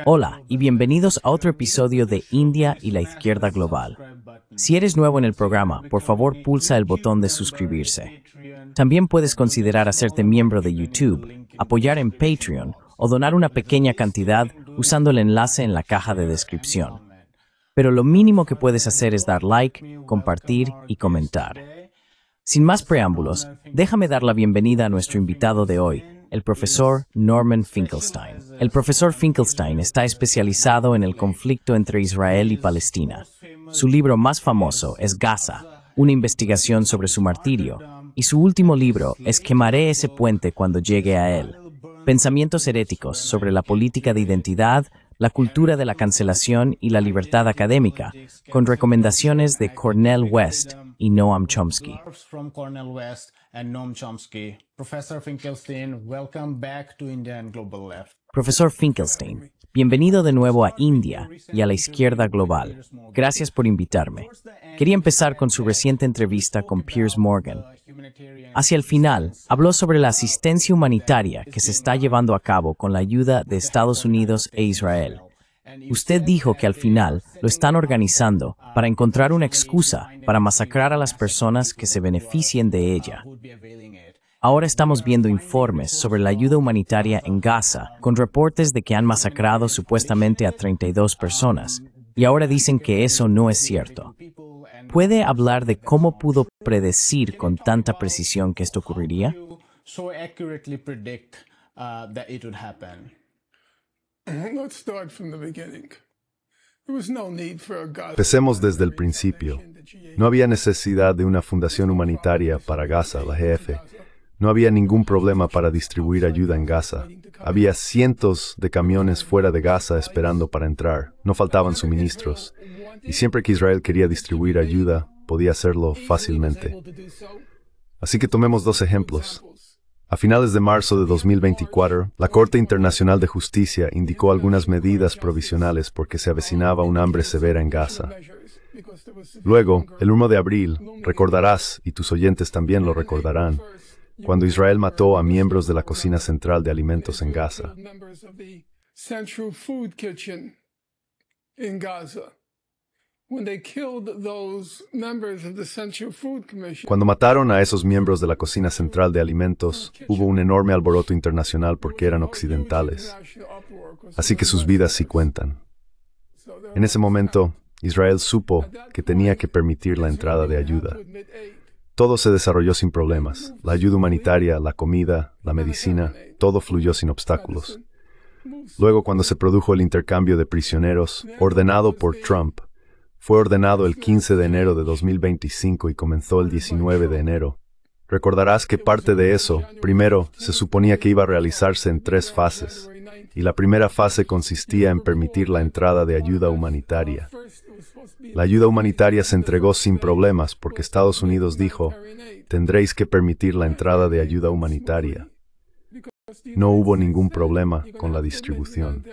Hola y bienvenidos a otro episodio de India y la Izquierda Global. Si eres nuevo en el programa, por favor pulsa el botón de suscribirse. También puedes considerar hacerte miembro de YouTube, apoyar en Patreon o donar una pequeña cantidad usando el enlace en la caja de descripción. Pero lo mínimo que puedes hacer es dar like, compartir y comentar. Sin más preámbulos, déjame dar la bienvenida a nuestro invitado de hoy, el profesor Norman Finkelstein. El profesor Finkelstein está especializado en el conflicto entre Israel y Palestina. Su libro más famoso es Gaza, una investigación sobre su martirio, y su último libro es Quemaré ese puente cuando llegue a él. Pensamientos heréticos sobre la política de identidad, la cultura de la cancelación y la libertad académica, con recomendaciones de Cornel West y Noam Chomsky. Professor Finkelstein, welcome back to India and Global Left. Profesor Finkelstein, bienvenido de nuevo a India y a la Izquierda Global. Gracias por invitarme. Quería empezar con su reciente entrevista con Piers Morgan. Hacia el final, habló sobre la asistencia humanitaria que se está llevando a cabo con la ayuda de Estados Unidos e Israel. Usted dijo que al final lo están organizando para encontrar una excusa para masacrar a las personas que se beneficien de ella. Ahora estamos viendo informes sobre la ayuda humanitaria en Gaza, con reportes de que han masacrado supuestamente a 32 personas, y ahora dicen que eso no es cierto. ¿Puede hablar de cómo pudo predecir con tanta precisión que esto ocurriría? Empecemos desde el principio. No había necesidad de una fundación humanitaria para Gaza, la GF. No había ningún problema para distribuir ayuda en Gaza. Había cientos de camiones fuera de Gaza esperando para entrar. No faltaban suministros. Y siempre que Israel quería distribuir ayuda, podía hacerlo fácilmente. Así que tomemos dos ejemplos. A finales de marzo de 2024, la Corte Internacional de Justicia indicó algunas medidas provisionales porque se avecinaba un hambre severa en Gaza. Luego, el 1 de abril, recordarás, y tus oyentes también lo recordarán, cuando Israel mató a miembros de la cocina central de alimentos en Gaza. Cuando mataron a esos miembros de la cocina central de alimentos, hubo un enorme alboroto internacional porque eran occidentales. Así que sus vidas sí cuentan. En ese momento, Israel supo que tenía que permitir la entrada de ayuda. Todo se desarrolló sin problemas. La ayuda humanitaria, la comida, la medicina, todo fluyó sin obstáculos. Luego, cuando se produjo el intercambio de prisioneros, ordenado por Trump, fue ordenado el 15 de enero de 2025 y comenzó el 19 de enero. Recordarás que parte de eso, primero, se suponía que iba a realizarse en 3 fases, y la primera fase consistía en permitir la entrada de ayuda humanitaria. La ayuda humanitaria se entregó sin problemas porque Estados Unidos dijo, tendréis que permitir la entrada de ayuda humanitaria. No hubo ningún problema con la distribución.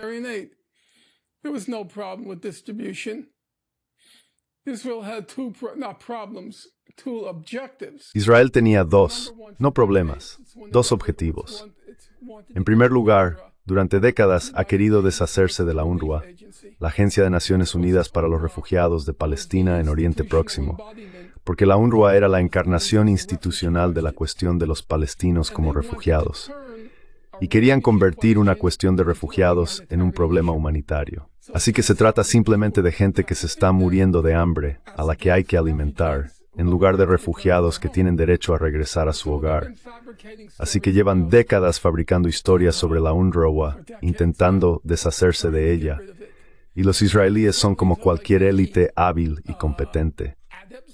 Israel tenía no problemas, dos objetivos. En primer lugar, durante décadas ha querido deshacerse de la UNRWA, la Agencia de Naciones Unidas para los Refugiados de Palestina en Oriente Próximo, porque la UNRWA era la encarnación institucional de la cuestión de los palestinos como refugiados. Y querían convertir una cuestión de refugiados en un problema humanitario. Así que se trata simplemente de gente que se está muriendo de hambre, a la que hay que alimentar, en lugar de refugiados que tienen derecho a regresar a su hogar. Así que llevan décadas fabricando historias sobre la UNRWA, intentando deshacerse de ella. Y los israelíes son como cualquier élite hábil y competente.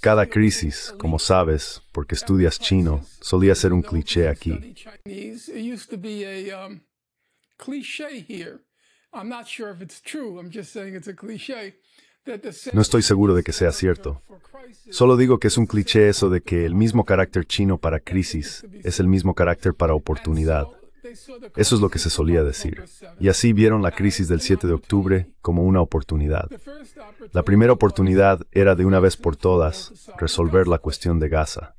Cada crisis, como sabes, porque estudias chino, solía ser un cliché aquí. No estoy seguro de que sea cierto. Solo digo que es un cliché eso de que el mismo carácter chino para crisis es el mismo carácter para oportunidad. Eso es lo que se solía decir. Y así vieron la crisis del 7 de octubre como una oportunidad. La primera oportunidad era de una vez por todas resolver la cuestión de Gaza.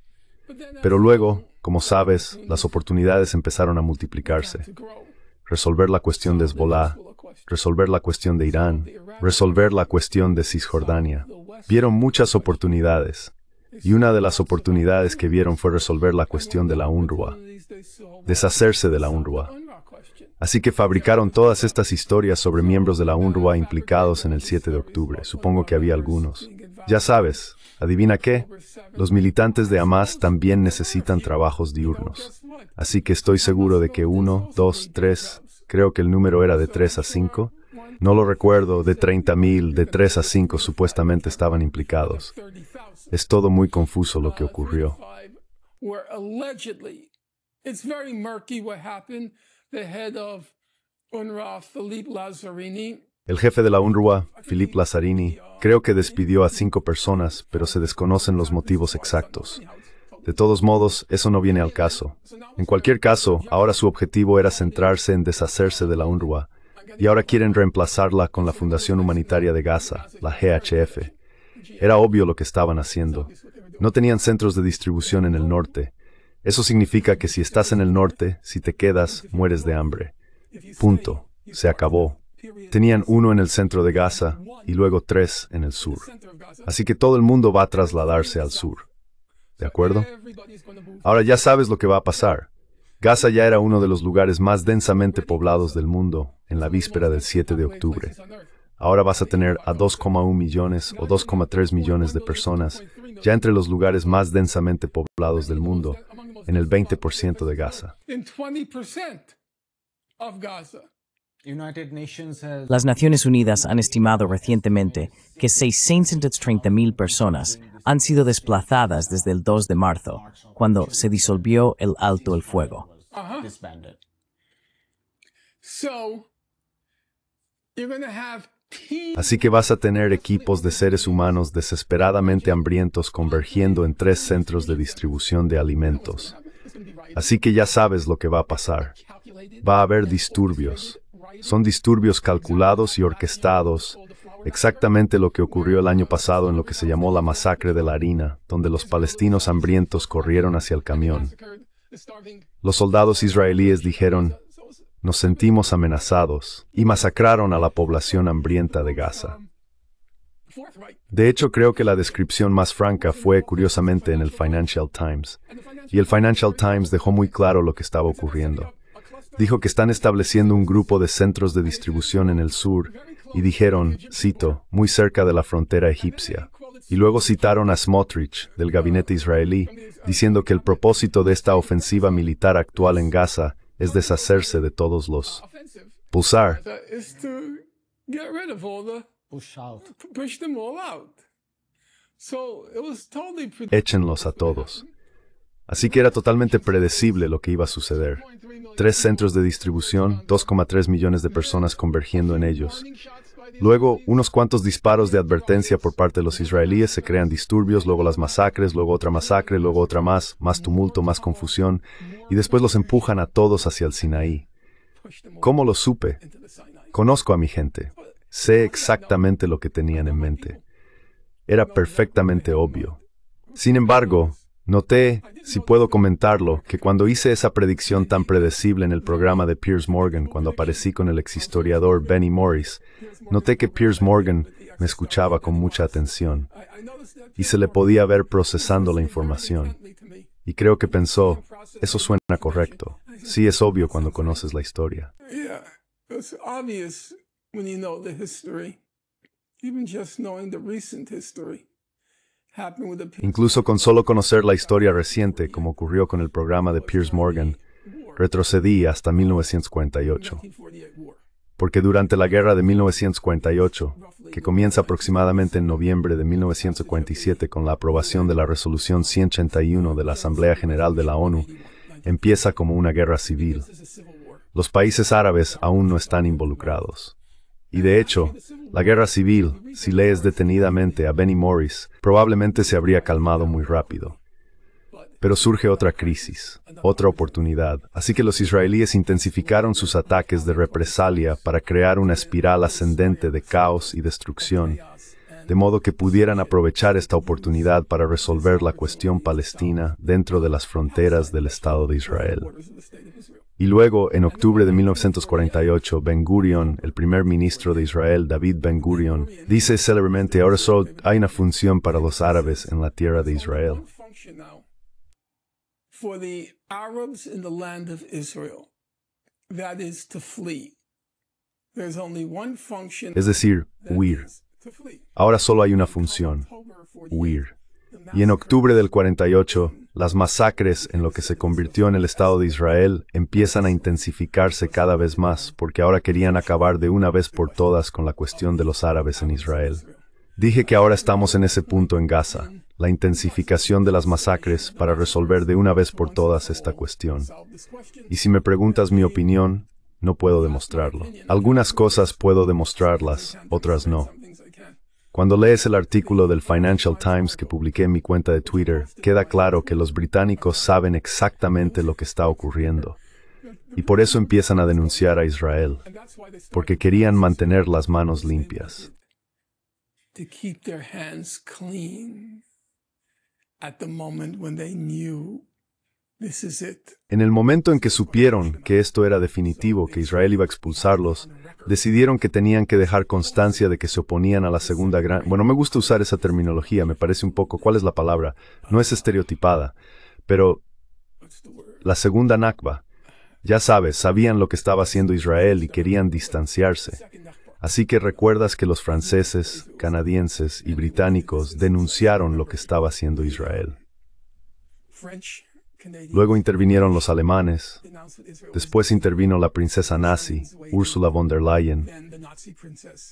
Pero luego, como sabes, las oportunidades empezaron a multiplicarse. resolver la cuestión de Hezbollah, resolver la cuestión de Irán, resolver la cuestión de Cisjordania. Vieron muchas oportunidades, y una de las oportunidades que vieron fue resolver la cuestión de la UNRWA, deshacerse de la UNRWA. Así que fabricaron todas estas historias sobre miembros de la UNRWA implicados en el 7 de octubre. Supongo que había algunos. Ya sabes, ¿adivina qué? Los militantes de Hamas también necesitan trabajos diurnos. Así que estoy seguro de que 1, 2, 3, creo que el número era de 3 a 5, no lo recuerdo, de 30,000, de 3 a 5 supuestamente estaban implicados. Es todo muy confuso lo que ocurrió. El jefe de la UNRWA, Philippe Lazzarini, creo que despidió a 5 personas, pero se desconocen los motivos exactos. De todos modos, eso no viene al caso. En cualquier caso, ahora su objetivo era centrarse en deshacerse de la UNRWA, y ahora quieren reemplazarla con la Fundación Humanitaria de Gaza, la GHF. Era obvio lo que estaban haciendo. No tenían centros de distribución en el norte. Eso significa que si estás en el norte, si te quedas, mueres de hambre. Punto. Se acabó. Tenían 1 en el centro de Gaza y luego 3 en el sur. Así que todo el mundo va a trasladarse al sur. ¿De acuerdo? Ahora ya sabes lo que va a pasar. Gaza ya era uno de los lugares más densamente poblados del mundo en la víspera del 7 de octubre. Ahora vas a tener a 2,1 millones o 2,3 millones de personas ya entre los lugares más densamente poblados del mundo, en el 20% de Gaza. Las Naciones Unidas han estimado recientemente que 630,000 personas han sido desplazadas desde el 2 de marzo, cuando se disolvió el alto el fuego. Así que vas a tener equipos de seres humanos desesperadamente hambrientos convergiendo en 3 centros de distribución de alimentos. Así que ya sabes lo que va a pasar. Va a haber disturbios. Son disturbios calculados y orquestados, exactamente lo que ocurrió el año pasado en lo que se llamó la masacre de la harina, donde los palestinos hambrientos corrieron hacia el camión. Los soldados israelíes dijeron, nos sentimos amenazados, y masacraron a la población hambrienta de Gaza. De hecho, creo que la descripción más franca fue, curiosamente, en el Financial Times. Y el Financial Times dejó muy claro lo que estaba ocurriendo. Dijo que están estableciendo un grupo de centros de distribución en el sur, y dijeron, cito, muy cerca de la frontera egipcia. Y luego citaron a Smotrich, del gabinete israelí, diciendo que el propósito de esta ofensiva militar actual en Gaza es deshacerse de todos los pulsar. Échenlos a todos. Así que era totalmente predecible lo que iba a suceder. 3 centros de distribución, 2,3 millones de personas convergiendo en ellos. Luego, unos cuantos disparos de advertencia por parte de los israelíes, se crean disturbios, luego las masacres, luego otra masacre, luego otra más tumulto, más confusión, y después los empujan a todos hacia el Sinaí. ¿Cómo lo supe? Conozco a mi gente. Sé exactamente lo que tenían en mente. Era perfectamente obvio. Sin embargo, noté, si puedo comentarlo, que cuando hice esa predicción tan predecible en el programa de Piers Morgan, cuando aparecí con el exhistoriador Benny Morris, noté que Piers Morgan me escuchaba con mucha atención y se le podía ver procesando la información. Y creo que pensó, eso suena correcto. Sí, es obvio cuando conoces la historia. Incluso con solo conocer la historia reciente, como ocurrió con el programa de Piers Morgan, retrocedí hasta 1948. Porque durante la guerra de 1948, que comienza aproximadamente en noviembre de 1947 con la aprobación de la Resolución 181 de la Asamblea General de la ONU, empieza como una guerra civil. Los países árabes aún no están involucrados. Y de hecho, la guerra civil, si lees detenidamente a Benny Morris, probablemente se habría calmado muy rápido. Pero surge otra crisis, otra oportunidad, así que los israelíes intensificaron sus ataques de represalia para crear una espiral ascendente de caos y destrucción, de modo que pudieran aprovechar esta oportunidad para resolver la cuestión palestina dentro de las fronteras del Estado de Israel. Y luego, en octubre de 1948, Ben Gurion, el primer ministro de Israel, David Ben Gurion, dice célebremente: ahora solo hay una función para los árabes en la tierra de Israel. For the Arabs in the land of Israel, that is to flee. There's only one function, Es decir, huir. to flee. Ahora solo hay una función: huir. Y en octubre del 48, las masacres en lo que se convirtió en el Estado de Israel empiezan a intensificarse cada vez más, porque ahora querían acabar de una vez por todas con la cuestión de los árabes en Israel. Dije que ahora estamos en ese punto en Gaza, la intensificación de las masacres para resolver de una vez por todas esta cuestión. Y si me preguntas mi opinión, no puedo demostrarlo. Algunas cosas puedo demostrarlas, otras no. Cuando lees el artículo del Financial Times que publiqué en mi cuenta de Twitter, queda claro que los británicos saben exactamente lo que está ocurriendo. Y por eso empiezan a denunciar a Israel, porque querían mantener las manos limpias. To keep their hands clean at the moment when they knew this is it. En el momento en que supieron que esto era definitivo, que Israel iba a expulsarlos, decidieron que tenían que dejar constancia de que se oponían a la segunda gran... Bueno, me gusta usar esa terminología, me parece un poco... ¿Cuál es la palabra? No es estereotipada, pero la segunda Nakba. Ya sabes, sabían lo que estaba haciendo Israel y querían distanciarse. Así que recuerdas que los franceses, canadienses y británicos denunciaron lo que estaba haciendo Israel. Luego intervinieron los alemanes. Después intervino la princesa nazi, Ursula von der Leyen.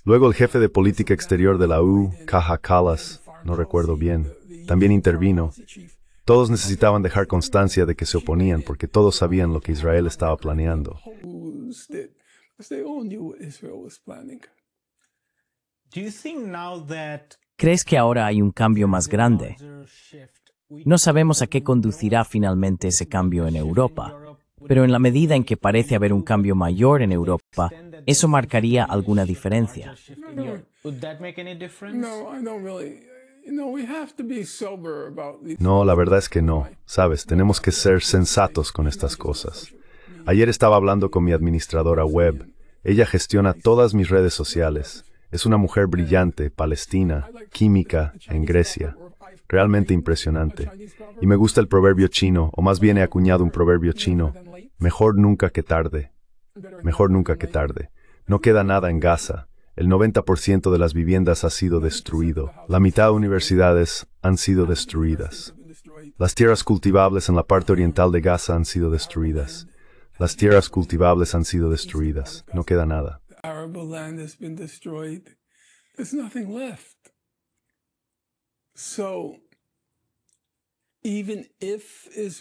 Luego el jefe de política exterior de la EU, Kaja Kallas, no recuerdo bien, también intervino. Todos necesitaban dejar constancia de que se oponían porque todos sabían lo que Israel estaba planeando. ¿Crees que ahora hay un cambio más grande? No sabemos a qué conducirá finalmente ese cambio en Europa, pero en la medida en que parece haber un cambio mayor en Europa, ¿eso marcaría alguna diferencia? No, la verdad es que no. Sabes, tenemos que ser sensatos con estas cosas. Ayer estaba hablando con mi administradora web. Ella gestiona todas mis redes sociales. Es una mujer brillante, palestina, química, en Grecia. Realmente impresionante. Y me gusta el proverbio chino, o más bien he acuñado un proverbio chino. Mejor nunca que tarde. Mejor nunca que tarde. No queda nada en Gaza. El 90% de las viviendas ha sido destruido. La mitad de universidades han sido destruidas. Las tierras cultivables en la parte oriental de Gaza han sido destruidas. Las tierras cultivables han sido destruidas. No queda nada.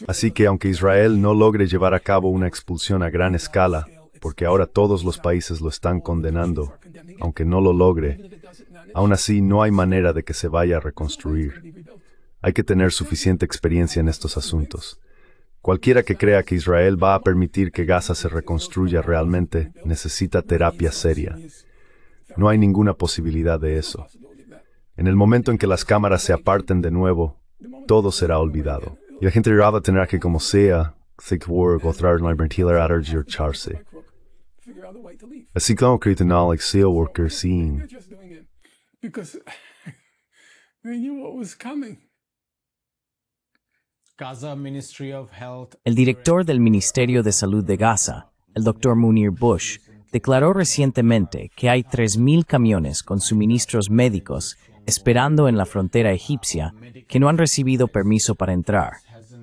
Así que aunque Israel no logre llevar a cabo una expulsión a gran escala, porque ahora todos los países lo están condenando, aunque no lo logre, aún así no hay manera de que se vaya a reconstruir. Hay que tener suficiente experiencia en estos asuntos. Cualquiera que crea que Israel va a permitir que Gaza se reconstruya realmente, necesita terapia seria. No hay ninguna posibilidad de eso. En el momento en que las cámaras se aparten de nuevo, todo será olvidado. Y la gente va a tener que, como sea, así como criminal SEAL worker scene. El director del Ministerio de Salud de Gaza, el Dr. Munir Bush, declaró recientemente que hay 3.000 camiones con suministros médicos esperando en la frontera egipcia que no han recibido permiso para entrar,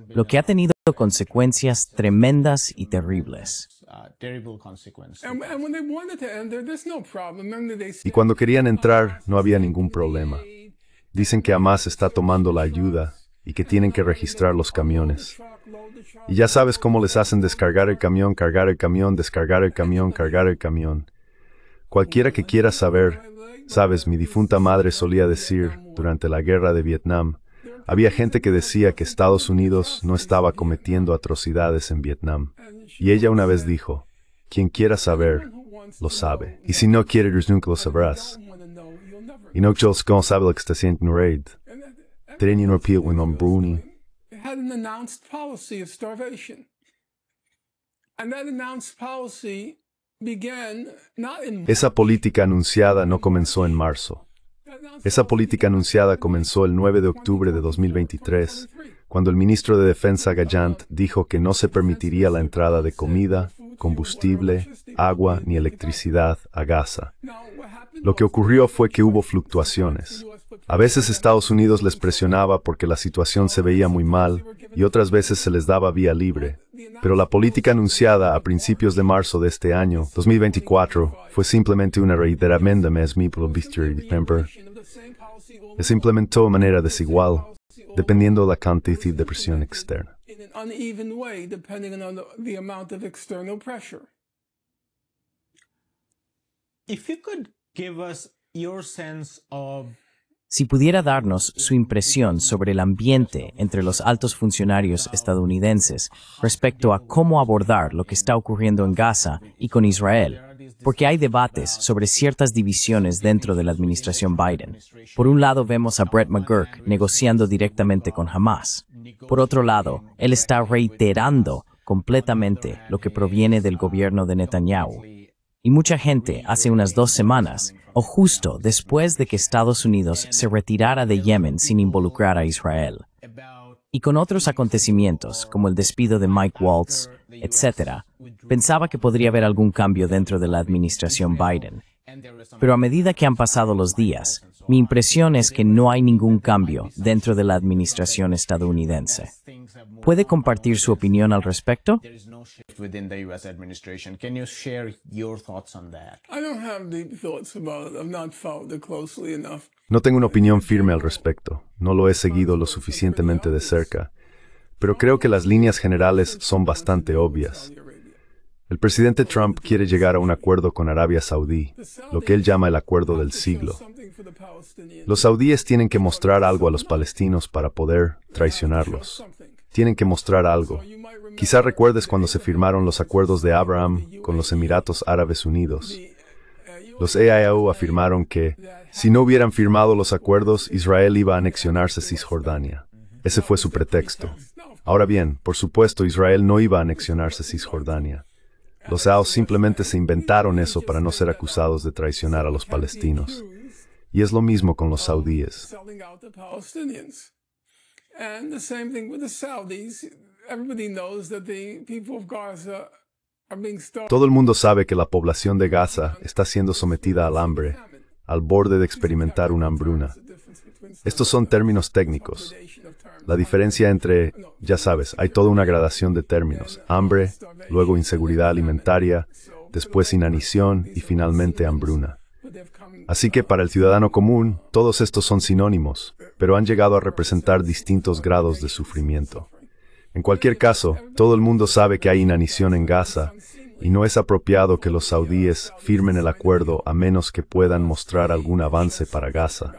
lo que ha tenido consecuencias tremendas y terribles. Y cuando querían entrar, no había ningún problema. Dicen que Hamas está tomando la ayuda y que tienen que registrar los camiones. Y ya sabes cómo les hacen descargar el camión, cargar el camión, descargar el camión, cargar el camión. Cualquiera que quiera saber, sabes, mi difunta madre solía decir, durante la guerra de Vietnam, había gente que decía que Estados Unidos no estaba cometiendo atrocidades en Vietnam. Y ella una vez dijo, quien quiera saber, lo sabe. Y si no quieres, nunca lo sabrás. Y no yo sabe lo que está haciendo en raid. Tenía un pie con un Bruni. And that announced policy began not in Esa política anunciada no comenzó en marzo. Esa política anunciada comenzó el 9 de octubre de 2023, cuando el ministro de Defensa Gallant dijo que no se permitiría la entrada de comida, combustible, agua ni electricidad a Gaza. Lo que ocurrió fue que hubo fluctuaciones. A veces Estados Unidos les presionaba porque la situación se veía muy mal y otras veces se les daba vía libre. Pero la política anunciada a principios de marzo de este año, 2024, fue simplemente una reiteración de se implementó de manera desigual, dependiendo de la cantidad de presión externa. in an uneven way, depending on the amount of external pressure. If you could give us your sense of Si pudiera darnos su impresión sobre el ambiente entre los altos funcionarios estadounidenses respecto a cómo abordar lo que está ocurriendo en Gaza y con Israel, porque hay debates sobre ciertas divisiones dentro de la administración Biden. Por un lado vemos a Brett McGurk negociando directamente con Hamas. Por otro lado, él está reiterando completamente lo que proviene del gobierno de Netanyahu. Y mucha gente hace unas 2 semanas, o justo después de que Estados Unidos se retirara de Yemen sin involucrar a Israel, y con otros acontecimientos como el despido de Mike Waltz, etc., pensaba que podría haber algún cambio dentro de la administración Biden. Pero a medida que han pasado los días, mi impresión es que no hay ningún cambio dentro de la administración estadounidense. ¿Puede compartir su opinión al respecto? there is no shift within the U.S. administration. Can you share your thoughts on that? I don't have deep thoughts about it. I've not followed it closely enough. No tengo una opinión firme al respecto, no lo he seguido lo suficientemente de cerca, pero creo que las líneas generales son bastante obvias. El presidente Trump quiere llegar a un acuerdo con Arabia Saudí, lo que él llama el acuerdo del siglo. Los saudíes tienen que mostrar algo a los palestinos para poder traicionarlos. Tienen que mostrar algo. Quizá recuerdes cuando se firmaron los acuerdos de Abraham con los Emiratos Árabes Unidos. Los EIAU afirmaron que, si no hubieran firmado los acuerdos, Israel iba a anexionarse Cisjordania. Ese fue su pretexto. Ahora bien, por supuesto, Israel no iba a anexionarse Cisjordania. Los EIAU simplemente se inventaron eso para no ser acusados de traicionar a los palestinos. Y es lo mismo con los saudíes. Selling out the Palestinians. And the same thing with the Saudis. Everybody knows that the people of Gaza are being starved. Todo el mundo sabe que la población de Gaza está siendo sometida al hambre, al borde de experimentar una hambruna. Estos son términos técnicos. La diferencia entre, ya sabes, hay toda una gradación de términos. Hambre, luego inseguridad alimentaria, después inanición y finalmente hambruna. Así que para el ciudadano común, todos estos son sinónimos, pero han llegado a representar distintos grados de sufrimiento. En cualquier caso, todo el mundo sabe que hay inanición en Gaza, y no es apropiado que los saudíes firmen el acuerdo a menos que puedan mostrar algún avance para Gaza.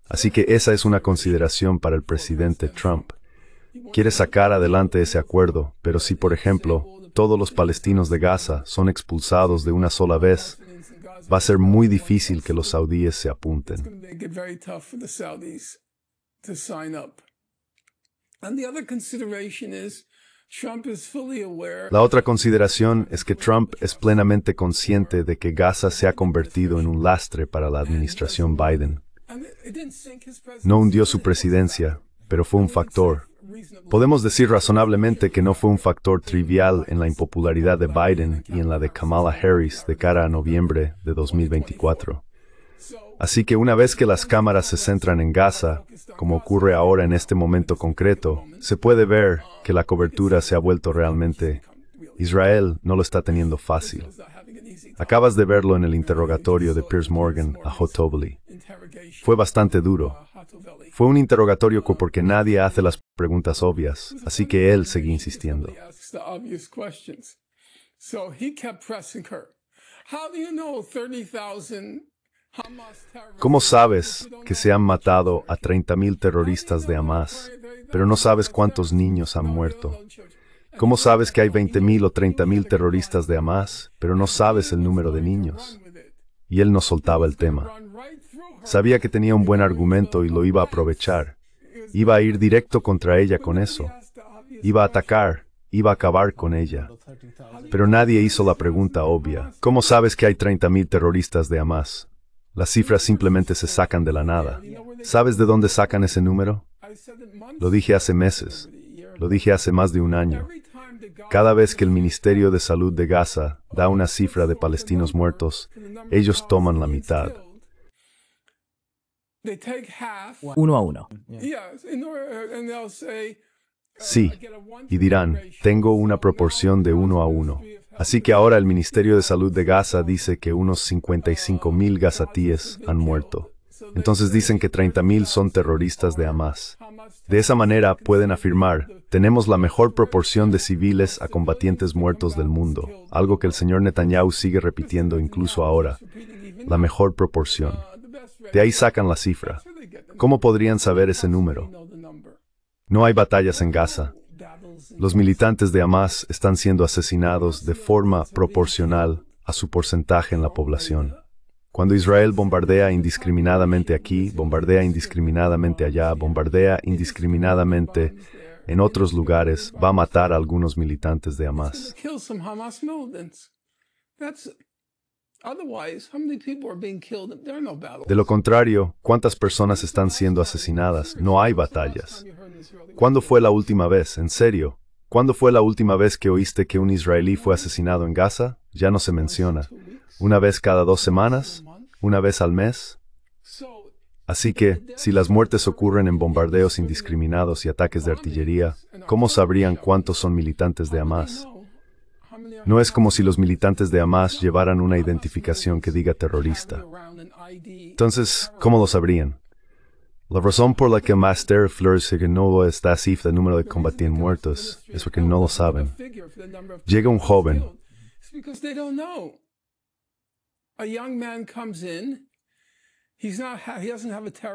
Así que esa es una consideración para el presidente Trump. Quiere sacar adelante ese acuerdo, pero si, por ejemplo, todos los palestinos de Gaza son expulsados de una sola vez, va a ser muy difícil que los saudíes se apunten. Make it very tough for the Saudis to sign up. And the other consideration is Trump is fully aware. La otra consideración es que Trump es plenamente consciente de que Gaza se ha convertido en un lastre para la administración Biden. And it didn't sink his presidency. No hundió su presidencia, pero fue un factor. Podemos decir razonablemente que no fue un factor trivial en la impopularidad de Biden y en la de Kamala Harris de cara a noviembre de 2024. Así que una vez que las cámaras se centran en Gaza, como ocurre ahora en este momento concreto, se puede ver que la cobertura se ha vuelto realmente. Israel no lo está teniendo fácil. Acabas de verlo en el interrogatorio de Piers Morgan a Hotobly. Fue bastante duro. Fue un interrogatorio porque nadie hace las preguntas obvias, así que él seguía insistiendo. He asks the obvious questions. So he kept pressing her. How do you know 30,000 Hamas terrorists? ¿Cómo sabes que se han matado a 30,000 terroristas de Hamas, pero no sabes cuántos niños han muerto? ¿Cómo sabes que hay 20,000 o 30,000 terroristas de Hamas, pero no sabes el número de niños? Y él no soltaba el tema. Sabía que tenía un buen argumento y lo iba a aprovechar. Iba a ir directo contra ella con eso. Iba a atacar iba a acabar con ella. Pero nadie hizo la pregunta obvia. ¿Cómo sabes que hay 30,000 terroristas de Hamas? Las cifras simplemente se sacan de la nada. ¿Sabes de dónde sacan ese número? Lo dije hace meses. Lo dije hace más de un año. Cada vez que el Ministerio de Salud de Gaza da una cifra de palestinos muertos, ellos toman la mitad. 1 a 1. Sí, y dirán, tengo una proporción de 1 a 1. Así que ahora el Ministerio de Salud de Gaza dice que unos 55,000 gazatíes han muerto. Entonces dicen que 30,000 son terroristas de Hamas. De esa manera pueden afirmar, tenemos la mejor proporción de civiles a combatientes muertos del mundo, algo que el señor Netanyahu sigue repitiendo incluso ahora, la mejor proporción. De ahí sacan la cifra. ¿Cómo podrían saber ese número? No hay batallas en Gaza. Los militantes de Hamas están siendo asesinados de forma proporcional a su porcentaje en la población. Cuando Israel bombardea indiscriminadamente aquí, bombardea indiscriminadamente allá, bombardea indiscriminadamente en otros lugares, va a matar a algunos militantes de Hamas. De lo contrario, ¿cuántas personas están siendo asesinadas? No hay batallas. ¿Cuándo fue la última vez? ¿En serio? ¿Cuándo fue la última vez que oíste que un israelí fue asesinado en Gaza? Ya no se menciona. ¿Una vez cada 2 semanas? ¿Una vez al mes? Así que, si las muertes ocurren en bombardeos indiscriminados y ataques de artillería, ¿cómo sabrían cuántos son militantes de Hamas? No es como si los militantes de Hamas llevaran una identificación que diga terrorista. Entonces, ¿cómo lo sabrían? La razón por la que Master Flores que no está cifra el número de combatientes muertos es porque no lo saben. Llega un joven.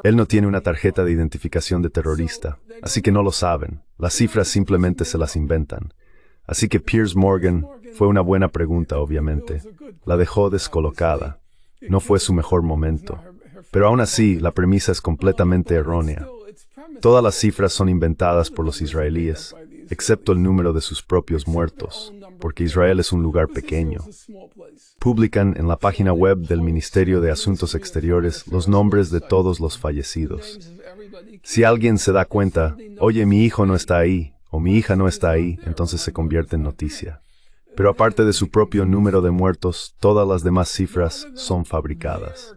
Él no tiene una tarjeta de identificación de terrorista, así que no lo saben. Las cifras simplemente se las inventan. Así que Piers Morgan fue una buena pregunta, obviamente. La dejó descolocada. No fue su mejor momento. Pero aún así, la premisa es completamente errónea. Todas las cifras son inventadas por los israelíes, excepto el número de sus propios muertos, porque Israel es un lugar pequeño. Publican en la página web del Ministerio de Asuntos Exteriores los nombres de todos los fallecidos. Si alguien se da cuenta, oye, mi hijo no está ahí, o mi hija no está ahí, entonces se convierte en noticia. Pero aparte de su propio número de muertos, todas las demás cifras son fabricadas.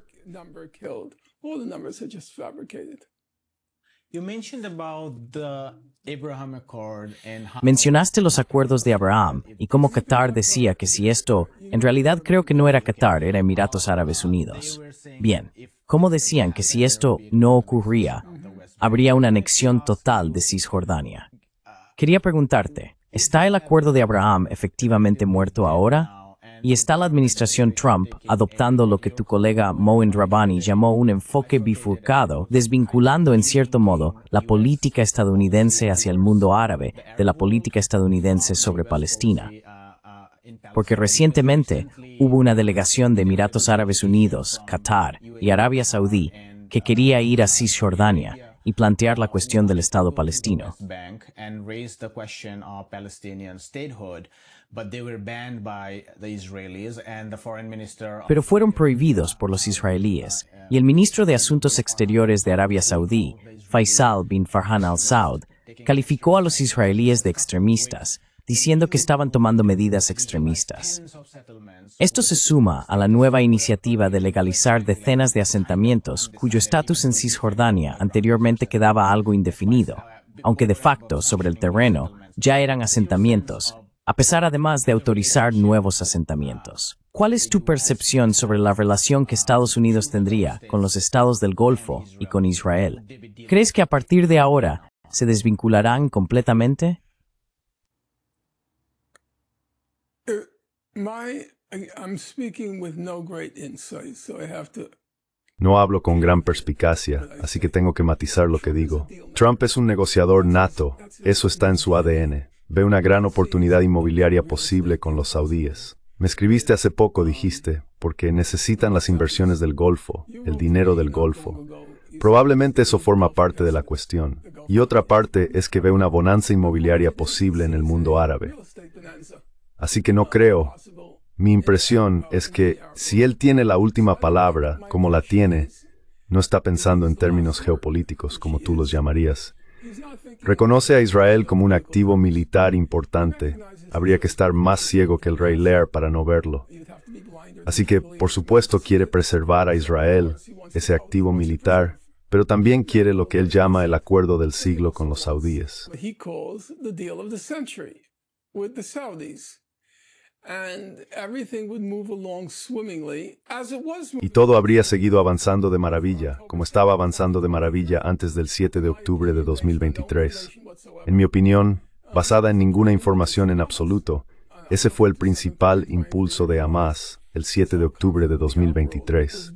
Mencionaste los acuerdos de Abraham y cómo Qatar decía que si esto, en realidad creo que no era Qatar, era Emiratos Árabes Unidos. Bien, ¿cómo decían que si esto no ocurría, habría una anexión total de Cisjordania? Quería preguntarte, ¿está el acuerdo de Abraham efectivamente muerto ahora? ¿Y está la administración Trump adoptando lo que tu colega Moin Rabbani llamó un enfoque bifurcado, desvinculando en cierto modo la política estadounidense hacia el mundo árabe de la política estadounidense sobre Palestina? Porque recientemente hubo una delegación de Emiratos Árabes Unidos, Qatar y Arabia Saudí que quería ir a Cisjordania y plantear la cuestión del Estado palestino. Pero fueron prohibidos por los israelíes, y el ministro de Asuntos Exteriores de Arabia Saudí, Faisal bin Farhan al-Saud, calificó a los israelíes de extremistas, diciendo que estaban tomando medidas extremistas. Esto se suma a la nueva iniciativa de legalizar decenas de asentamientos cuyo estatus en Cisjordania anteriormente quedaba algo indefinido, aunque de facto sobre el terreno ya eran asentamientos, a pesar además de autorizar nuevos asentamientos. ¿Cuál es tu percepción sobre la relación que Estados Unidos tendría con los estados del Golfo y con Israel? ¿Crees que a partir de ahora se desvincularán completamente? No hablo con gran perspicacia, así que tengo que matizar lo que digo. Trump es un negociador nato, eso está en su ADN. Ve una gran oportunidad inmobiliaria posible con los saudíes. Me escribiste hace poco, dijiste, porque necesitan las inversiones del Golfo, el dinero del Golfo. Probablemente eso forma parte de la cuestión. Y otra parte es que ve una bonanza inmobiliaria posible en el mundo árabe. Así que no creo. Mi impresión es que si él tiene la última palabra, como la tiene, no está pensando en términos geopolíticos, como tú los llamarías. Reconoce a Israel como un activo militar importante. Habría que estar más ciego que el rey Lear para no verlo. Así que, por supuesto, quiere preservar a Israel, ese activo militar, pero también quiere lo que él llama el acuerdo del siglo con los saudíes. Y todo habría seguido avanzando de maravilla, como estaba avanzando de maravilla antes del 7 de octubre de 2023. En mi opinión, basada en ninguna información en absoluto, ese fue el principal impulso de Hamas el 7 de octubre de 2023.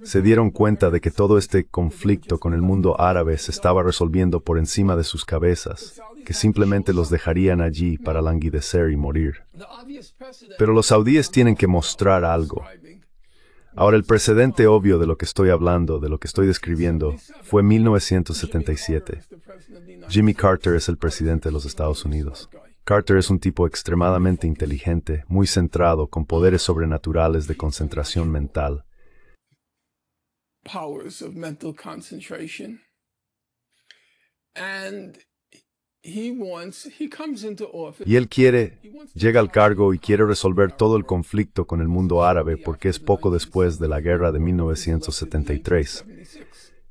Se dieron cuenta de que todo este conflicto con el mundo árabe se estaba resolviendo por encima de sus cabezas, que simplemente los dejarían allí para languidecer y morir. Pero los saudíes tienen que mostrar algo. Ahora, el precedente obvio de lo que estoy hablando, de lo que estoy describiendo, fue 1977. Jimmy Carter es el presidente de los Estados Unidos. Carter es un tipo extremadamente inteligente, muy centrado, con poderes sobrenaturales de concentración mental. Powers of mental concentration. And he comes into office. Y él llega al cargo y quiere resolver todo el conflicto con el mundo árabe porque es poco después de la guerra de 1973.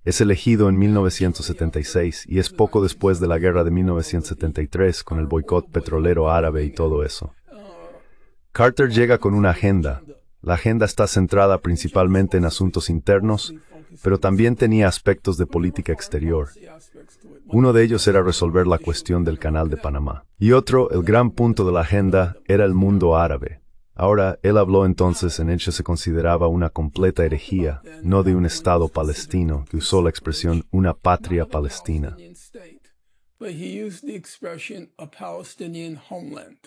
Es elegido en 1976 y es poco después de la guerra de 1973 con el boicot petrolero árabe y todo eso. Carter llega con una agenda. La agenda está centrada principalmente en asuntos internos, pero también tenía aspectos de política exterior. Uno de ellos era resolver la cuestión del Canal de Panamá. Y otro, el gran punto de la agenda, era el mundo árabe. Ahora, él habló entonces, en hecho se consideraba una completa herejía, no de un Estado palestino, que usó la expresión una patria palestina. But he used the expression a Palestinian homeland.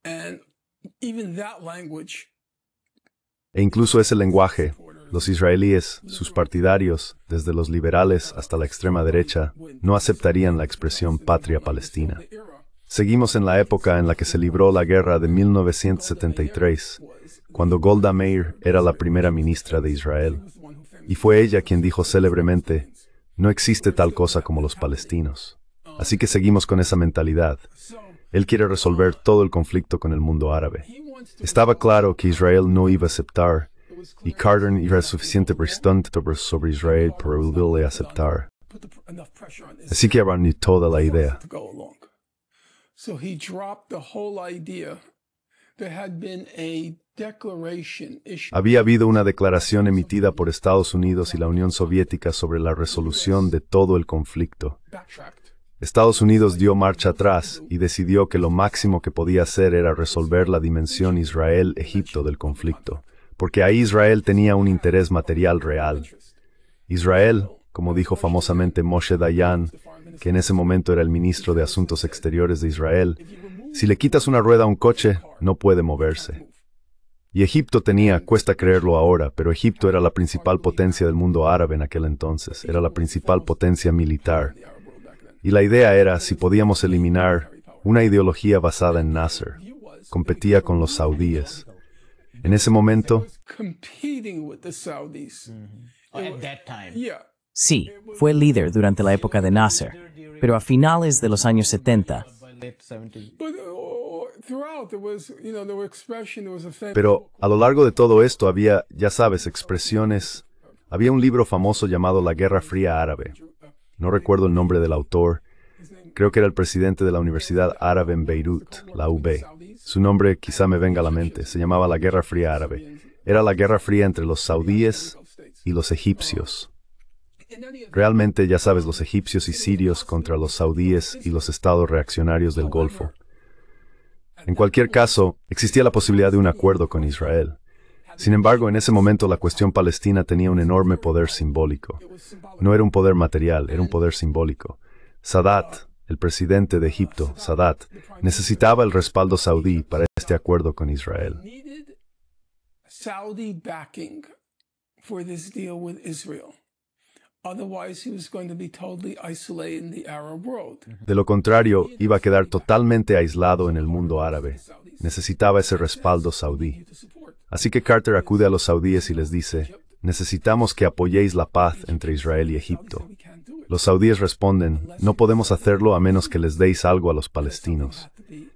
And even that language. E incluso ese lenguaje, los israelíes, sus partidarios, desde los liberales hasta la extrema derecha, no aceptarían la expresión patria palestina. Seguimos en la época en la que se libró la guerra de 1973, cuando Golda Meir era la primera ministra de Israel. Y fue ella quien dijo célebremente, no existe tal cosa como los palestinos. Así que seguimos con esa mentalidad. Él quiere resolver todo el conflicto con el mundo árabe. Estaba claro que Israel no iba a aceptar, y Carter era suficiente prestante sobre Israel para volverle a aceptar. Así que abandonó toda la idea. Había habido una declaración emitida por Estados Unidos y la Unión Soviética sobre la resolución de todo el conflicto. Estados Unidos dio marcha atrás y decidió que lo máximo que podía hacer era resolver la dimensión Israel-Egipto del conflicto, porque ahí Israel tenía un interés material real. Israel, como dijo famosamente Moshe Dayan, que en ese momento era el ministro de Asuntos Exteriores de Israel, si le quitas una rueda a un coche, no puede moverse. Y Egipto tenía, cuesta creerlo ahora, pero Egipto era la principal potencia del mundo árabe en aquel entonces, era la principal potencia militar. Y la idea era, si podíamos eliminar una ideología basada en Nasser, competía con los saudíes. En ese momento, sí, fue líder durante la época de Nasser, pero a finales de los años 70, pero a lo largo de todo esto había, ya sabes, expresiones. Había un libro famoso llamado La Guerra Fría Árabe. No recuerdo el nombre del autor. Creo que era el presidente de la Universidad Árabe en Beirut, la UB. Su nombre quizá me venga a la mente. Se llamaba la Guerra Fría Árabe. Era la Guerra Fría entre los saudíes y los egipcios. Realmente, ya sabes, los egipcios y sirios contra los saudíes y los estados reaccionarios del Golfo. En cualquier caso, existía la posibilidad de un acuerdo con Israel. Sin embargo, en ese momento la cuestión palestina tenía un enorme poder simbólico. No era un poder material, era un poder simbólico. Sadat, el presidente de Egipto, Sadat, necesitaba el respaldo saudí para este acuerdo con Israel. Otherwise, he was going to be totally isolated in the Arab world. De lo contrario, iba a quedar totalmente aislado en el mundo árabe. Necesitaba ese respaldo saudí. Así que Carter acude a los saudíes y les dice, necesitamos que apoyéis la paz entre Israel y Egipto. Los saudíes responden, no podemos hacerlo a menos que les deis algo a los palestinos.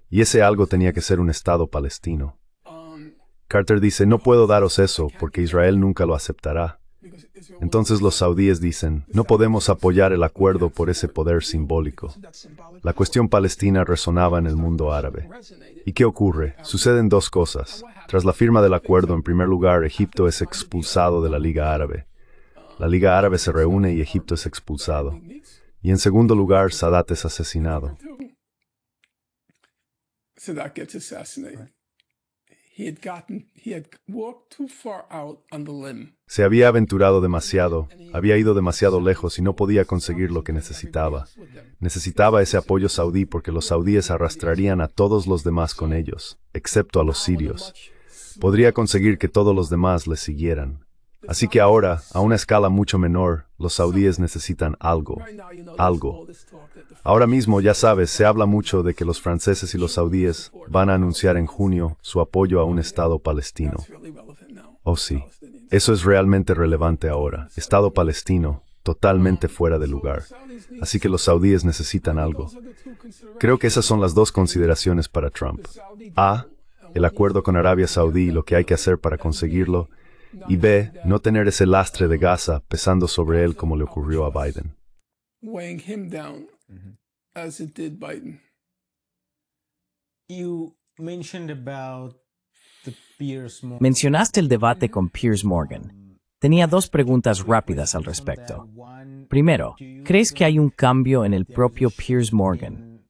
Y ese algo tenía que ser un Estado palestino. Carter dice, no puedo daros eso porque Israel nunca lo aceptará. Entonces los saudíes dicen, no podemos apoyar el acuerdo por ese poder simbólico. La cuestión palestina resonaba en el mundo árabe. ¿Y qué ocurre? Suceden dos cosas. Tras la firma del acuerdo, en primer lugar, Egipto es expulsado de la Liga Árabe. La Liga Árabe se reúne y Egipto es expulsado. Y en segundo lugar, Sadat es asesinado. Sadat gets assassinated. He had walked too far out on the limb. Se había aventurado demasiado, había ido demasiado lejos y no podía conseguir lo que necesitaba. Necesitaba ese apoyo saudí porque los saudíes arrastrarían a todos los demás con ellos, excepto a los sirios. Podría conseguir que todos los demás le siguieran. Así que ahora, a una escala mucho menor, los saudíes necesitan algo. Algo. Ahora mismo, ya sabes, se habla mucho de que los franceses y los saudíes van a anunciar en junio su apoyo a un Estado palestino. Oh sí, eso es realmente relevante ahora. Estado palestino, totalmente fuera de lugar. Así que los saudíes necesitan algo. Creo que esas son las dos consideraciones para Trump. A, el acuerdo con Arabia Saudí y lo que hay que hacer para conseguirlo. Y B, no tener ese lastre de Gaza pesando sobre él como le ocurrió a Biden. Weighing him down as it did Biden. You mentioned about the Piers Morgan. Mencionaste el debate con Piers Morgan. Tenía dos preguntas rápidas al respecto. Primero, ¿crees que hay un cambio en el propio Piers Morgan?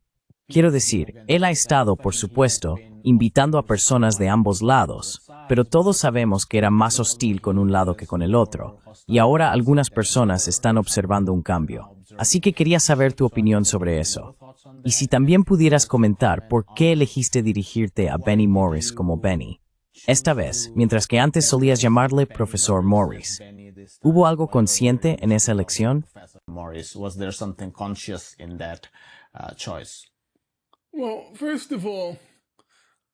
Quiero decir, él ha estado, por supuesto, invitando a personas de ambos lados, pero todos sabemos que era más hostil con un lado que con el otro, y ahora algunas personas están observando un cambio. Así que quería saber tu opinión sobre eso. Y si también pudieras comentar por qué elegiste dirigirte a Benny Morris como Benny. Esta vez, mientras que antes solías llamarle Profesor Morris. ¿Hubo algo consciente en esa elección? Was there something conscious in that choice? Well, first of all,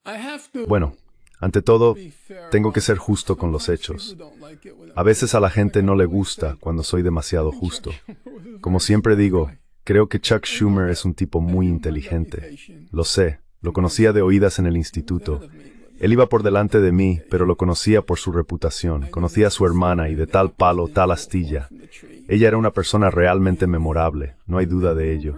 I have to Bueno, ante todo, tengo que ser justo con los hechos. A veces a la gente no le gusta cuando soy demasiado justo. Como siempre digo, creo que Chuck Schumer es un tipo muy inteligente. Lo sé, lo conocía de oídas en el instituto. Él iba por delante de mí, pero lo conocía por su reputación. Conocía a su hermana y de tal palo, tal astilla. Ella era una persona realmente memorable, no hay duda de ello.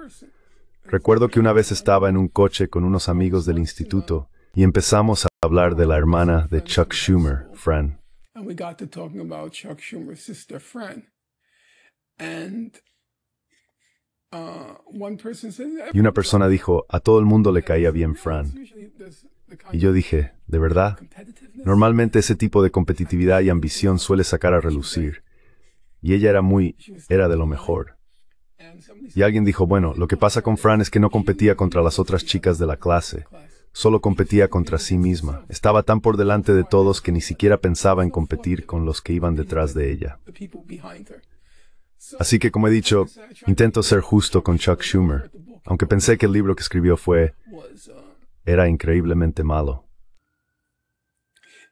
Recuerdo que una vez estaba en un coche con unos amigos del instituto y empezamos a hablar de la hermana de Chuck Schumer, Fran. And we got to talking about Chuck Schumer's sister, Fran. And one person said, Y una persona dijo, a todo el mundo le caía bien Fran. Y yo dije, ¿de verdad? Normalmente ese tipo de competitividad y ambición suele sacar a relucir. Y ella era de lo mejor. Y alguien dijo, bueno, lo que pasa con Fran es que no competía contra las otras chicas de la clase. Solo competía contra sí misma. Estaba tan por delante de todos que ni siquiera pensaba en competir con los que iban detrás de ella. Así que, como he dicho, intento ser justo con Chuck Schumer, aunque pensé que el libro que escribió era increíblemente malo.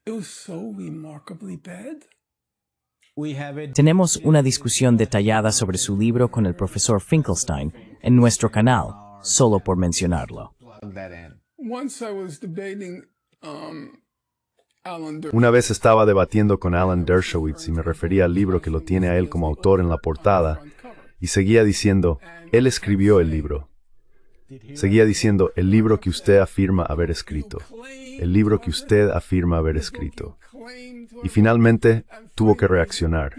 It was so remarkably bad. Tenemos una discusión detallada sobre su libro con el profesor Finkelstein en nuestro canal, solo por mencionarlo. Once I was debating Alan Una vez estaba debatiendo con Alan Dershowitz y me refería al libro que lo tiene a él como autor en la portada, y seguía diciendo, él escribió el libro. Seguía diciendo, el libro que usted afirma haber escrito. El libro que usted afirma haber escrito. Y finalmente tuvo que reaccionar.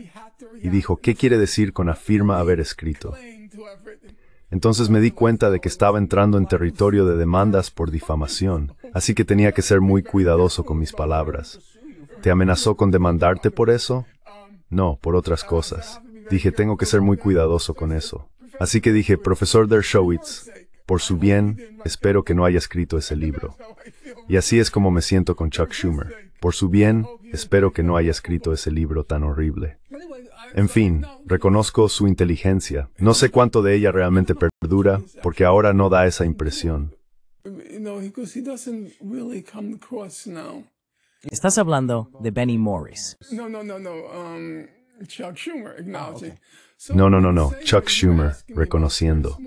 Y dijo, ¿qué quiere decir con afirma haber escrito? Entonces me di cuenta de que estaba entrando en territorio de demandas por difamación, así que tenía que ser muy cuidadoso con mis palabras. ¿Te amenazó con demandarte por eso? No, por otras cosas. Dije, tengo que ser muy cuidadoso con eso. Así que dije, profesor Dershowitz, por su bien, espero que no haya escrito ese libro. Y así es como me siento con Chuck Schumer. Por su bien, espero que no haya escrito ese libro tan horrible. En fin, reconozco su inteligencia. No sé cuánto de ella realmente perdura, porque ahora no da esa impresión. Estás hablando de Benny Morris. Chuck Schumer acknowledging. No, Chuck Schumer, reconociendo.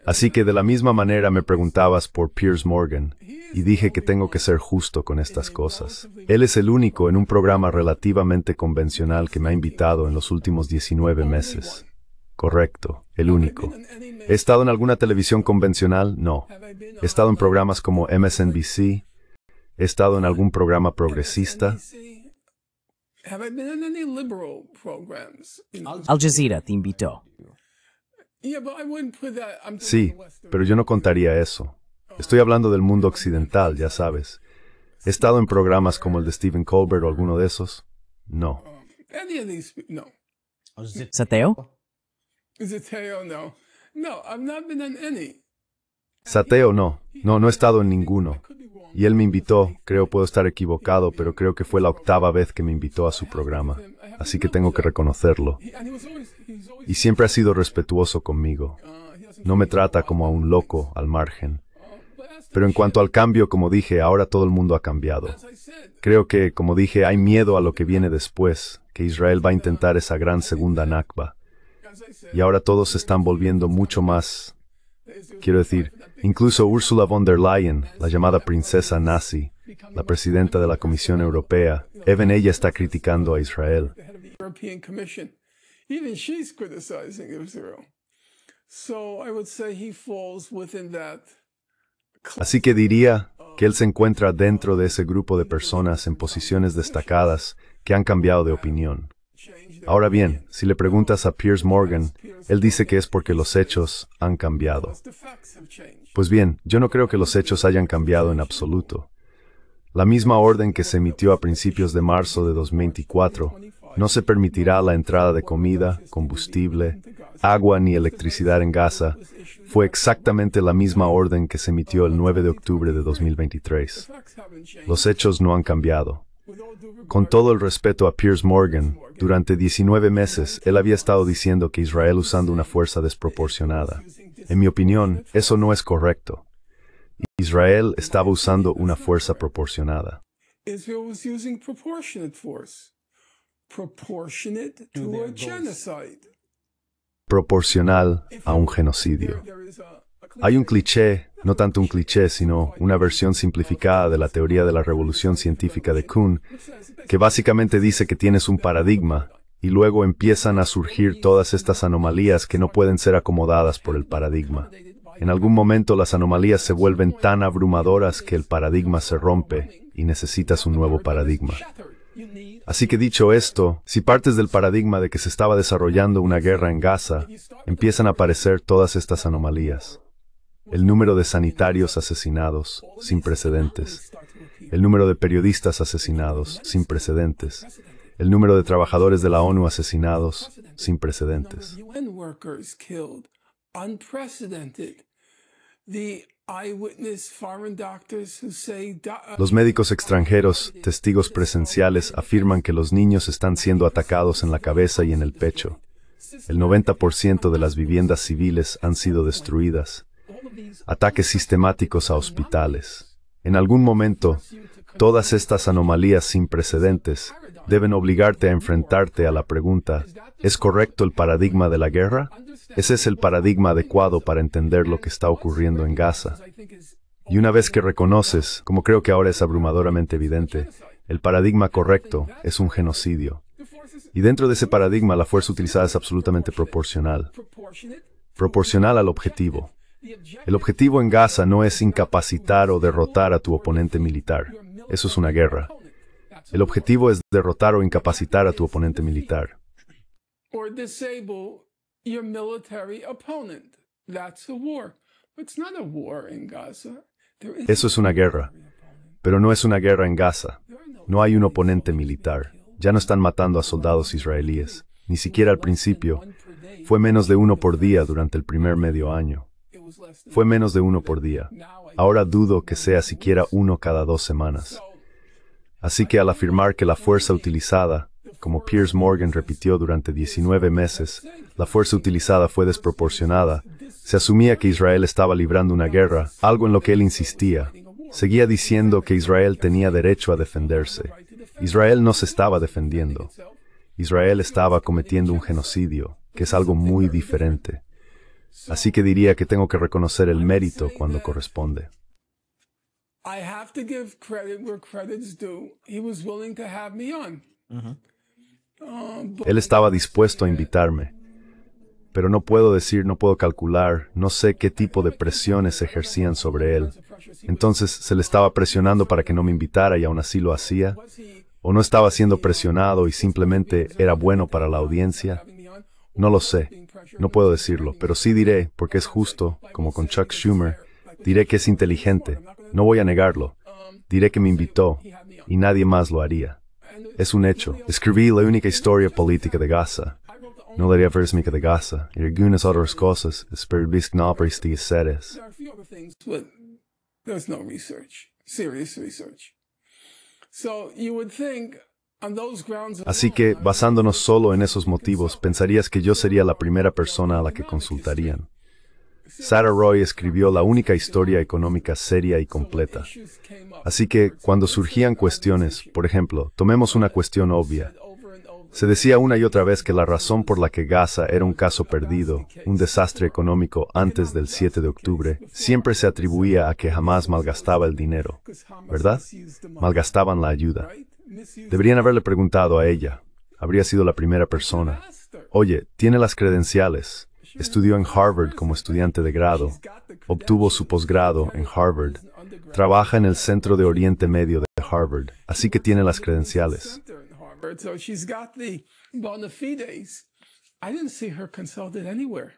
Así que de la misma manera me preguntabas por Piers Morgan, y dije que tengo que ser justo con estas cosas. Él es el único en un programa relativamente convencional que me ha invitado en los últimos 19 meses. Correcto, el único. ¿He estado en alguna televisión convencional? No. He estado en programas como MSNBC. ¿He estado en algún programa progresista? Al Jazeera te invitó. Sí, pero yo no contaría eso. Estoy hablando del mundo occidental, ya sabes. ¿He estado en programas como el de Stephen Colbert o alguno de esos? No. ¿Sateo? Sateo no. No he estado en ninguno. Y él me invitó, creo puedo estar equivocado, pero creo que fue la 8ª vez que me invitó a su programa. Así que tengo que reconocerlo. Y siempre ha sido respetuoso conmigo. No me trata como a un loco al margen. Pero en cuanto al cambio, como dije, ahora todo el mundo ha cambiado. Creo que, como dije, hay miedo a lo que viene después, que Israel va a intentar esa gran segunda Nakba. Y ahora todos se están volviendo mucho más... Quiero decir, incluso Ursula von der Leyen, la llamada princesa nazi, la presidenta de la Comisión Europea, even ella está criticando a Israel. Así que diría que él se encuentra dentro de ese grupo de personas en posiciones destacadas que han cambiado de opinión. Ahora bien, si le preguntas a Piers Morgan, él dice que es porque los hechos han cambiado. Pues bien, yo no creo que los hechos hayan cambiado en absoluto. La misma orden que se emitió a principios de marzo de 2024 no se permitirá la entrada de comida, combustible, agua ni electricidad en Gaza. Fue exactamente la misma orden que se emitió el 9 de octubre de 2023. Los hechos no han cambiado. Con todo el respeto a Piers Morgan, durante 19 meses él había estado diciendo que Israel usando una fuerza desproporcionada. En mi opinión, eso no es correcto. Israel estaba usando una fuerza proporcionada. Proporcional a un genocidio. Hay un cliché, no tanto un cliché, sino una versión simplificada de la teoría de la revolución científica de Kuhn, que básicamente dice que tienes un paradigma, y luego empiezan a surgir todas estas anomalías que no pueden ser acomodadas por el paradigma. En algún momento las anomalías se vuelven tan abrumadoras que el paradigma se rompe y necesitas un nuevo paradigma. Así que dicho esto, si partes del paradigma de que se estaba desarrollando una guerra en Gaza, empiezan a aparecer todas estas anomalías. El número de sanitarios asesinados, sin precedentes. El número de periodistas asesinados, sin precedentes. El número de trabajadores de la ONU asesinados, sin precedentes. Los médicos extranjeros, testigos presenciales, afirman que los niños están siendo atacados en la cabeza y en el pecho. El 90% de las viviendas civiles han sido destruidas. Ataques sistemáticos a hospitales. En algún momento, todas estas anomalías sin precedentes deben obligarte a enfrentarte a la pregunta, ¿es correcto el paradigma de la guerra? Ese es el paradigma adecuado para entender lo que está ocurriendo en Gaza. Y una vez que reconoces, como creo que ahora es abrumadoramente evidente, el paradigma correcto es un genocidio. Y dentro de ese paradigma la fuerza utilizada es absolutamente proporcional. Proporcional al objetivo. El objetivo en Gaza no es incapacitar o derrotar a tu oponente militar. Eso es una guerra. El objetivo es derrotar o incapacitar a tu oponente militar. Eso es una guerra. Pero no es una guerra en Gaza. No hay un oponente militar. Ya no están matando a soldados israelíes. Ni siquiera al principio. Fue menos de 1 por día durante el primer medio año. Fue menos de 1 por día. Ahora dudo que sea siquiera 1 cada 2 semanas. Así que al afirmar que la fuerza utilizada, como Piers Morgan repitió durante 19 meses, la fuerza utilizada fue desproporcionada. Se asumía que Israel estaba librando una guerra, algo en lo que él insistía. Seguía diciendo que Israel tenía derecho a defenderse. Israel no se estaba defendiendo. Israel estaba cometiendo un genocidio, que es algo muy diferente. Así que diría que tengo que reconocer el mérito cuando corresponde. I have to give credit where credit's due. He was willing to have me on. Él estaba dispuesto a invitarme. Pero no puedo decir, no puedo calcular, no sé qué tipo de presiones se ejercían sobre él. Entonces, ¿se le estaba presionando para que no me invitara y aún así lo hacía? ¿O no estaba siendo presionado y simplemente era bueno para la audiencia? No lo sé, no puedo decirlo, pero sí diré, porque es justo, como con Chuck Schumer, diré que es inteligente, no voy a negarlo. Diré que me invitó, y nadie más lo haría. Es un hecho. Escribí la única historia política de Gaza. No daría versmica de Gaza, y algunas otras cosas, espero que no aprecié seres. There's no research, serious research. So you would think on those grounds. Así que, basándonos solo en esos motivos, pensarías que yo sería la primera persona a la que consultarían. Sarah Roy escribió la única historia económica seria y completa. Así que, cuando surgían cuestiones, por ejemplo, tomemos una cuestión obvia. Se decía una y otra vez que la razón por la que Gaza era un caso perdido, un desastre económico antes del 7 de octubre, siempre se atribuía a que Hamás malgastaba el dinero, ¿verdad? Malgastaban la ayuda. Deberían haberle preguntado a ella. Habría sido la primera persona. Oye, tiene las credenciales. Estudió en Harvard como estudiante de grado. Obtuvo su posgrado en Harvard. Trabaja en el Centro de Oriente Medio de Harvard, así que tiene las credenciales. So she's got the bona fides. I didn't see her consulted anywhere.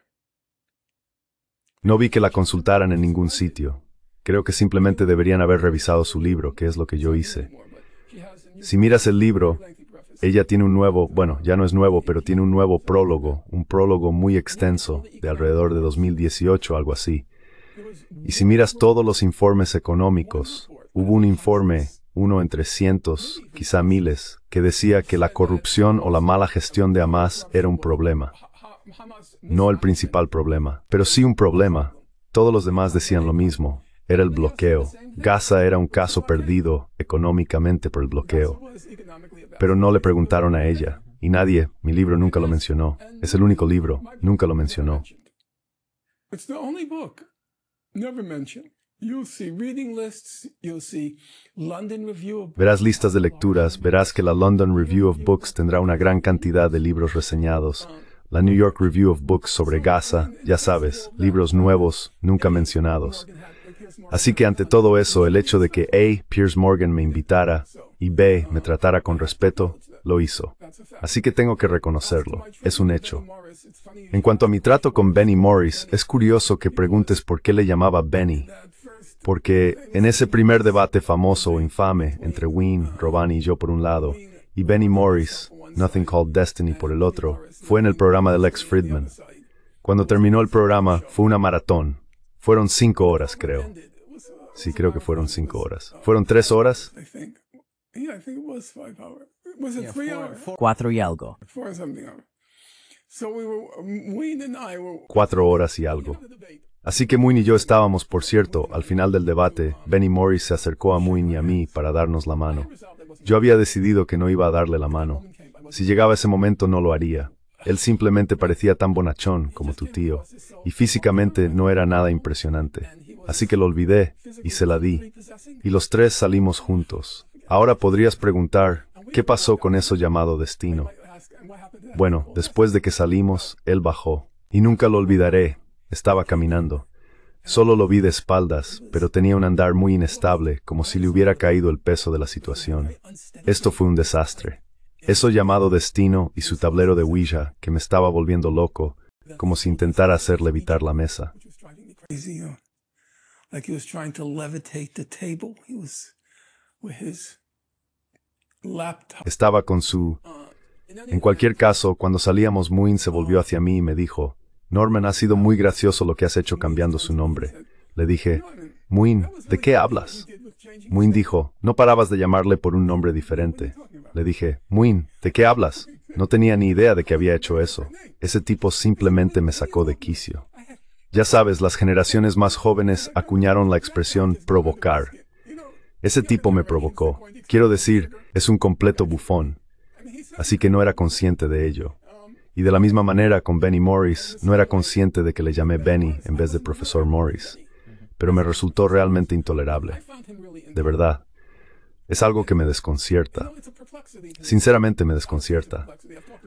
No vi que la consultaran en ningún sitio. Creo que simplemente deberían haber revisado su libro, que es lo que yo hice. Si miras el libro, ella tiene un nuevo, bueno, ya no es nuevo, pero tiene un nuevo prólogo, un prólogo muy extenso, de alrededor de 2018, algo así. Y si miras todos los informes económicos, hubo un informe, uno entre cientos, quizá miles, que decía que la corrupción o la mala gestión de Hamás era un problema. No el principal problema, pero sí un problema. Todos los demás decían lo mismo. Era el bloqueo. Gaza era un caso perdido económicamente por el bloqueo. Pero no le preguntaron a ella. Y nadie, mi libro nunca lo mencionó. Es el único libro, nunca lo mencionó. It's the only book. Never mentioned. You'll see reading lists, you'll see London Review of Books. Verás listas de lecturas, verás que la London Review of Books tendrá una gran cantidad de libros reseñados. La New York Review of Books sobre Gaza, ya sabes, libros nuevos, nunca mencionados. Así que ante todo eso, el hecho de que A. Piers Morgan me invitara y B. me tratara con respeto, lo hizo. Así que tengo que reconocerlo, es un hecho. En cuanto a mi trato con Benny Morris, es curioso que preguntes por qué le llamaba Benny. Porque en ese primer debate famoso o infame entre Wayne, Robani y yo por un lado, y Benny Morris, Nothing Called Destiny por el otro, fue en el programa de Lex Fridman. Cuando terminó el programa, fue una maratón. Fueron 5 horas, creo. Sí, creo que fueron 5 horas. ¿Fueron 3 horas? 4 y algo. 4 horas y algo. Así que Muin y yo estábamos, por cierto, al final del debate. Benny Morris se acercó a Muin y a mí para darnos la mano. Yo había decidido que no iba a darle la mano. Si llegaba ese momento no lo haría. Él simplemente parecía tan bonachón como tu tío, y físicamente no era nada impresionante. Así que lo olvidé y se la di. Y los 3 salimos juntos. Ahora podrías preguntar, ¿qué pasó con eso llamado destino? Bueno, después de que salimos, él bajó. Y nunca lo olvidaré. Estaba caminando. Solo lo vi de espaldas, pero tenía un andar muy inestable, como si le hubiera caído el peso de la situación. Esto fue un desastre. Eso llamado destino y su tablero de Ouija, que me estaba volviendo loco, como si intentara hacer levitar la mesa. Estaba con su... En cualquier caso, cuando salíamos, Muin se volvió hacia mí y me dijo, Norman, ha sido muy gracioso lo que has hecho cambiando su nombre. Le dije, Muin, ¿de qué hablas? Muin dijo, no parabas de llamarle por un nombre diferente. Le dije, Muin, ¿de qué hablas? No tenía ni idea de que había hecho eso. Ese tipo simplemente me sacó de quicio. Ya sabes, las generaciones más jóvenes acuñaron la expresión provocar. Ese tipo me provocó. Quiero decir, es un completo bufón. Así que no era consciente de ello. Y de la misma manera con Benny Morris, no era consciente de que le llamé Benny en vez de profesor Morris. Pero me resultó realmente intolerable. De verdad. Es algo que me desconcierta. Sinceramente me desconcierta.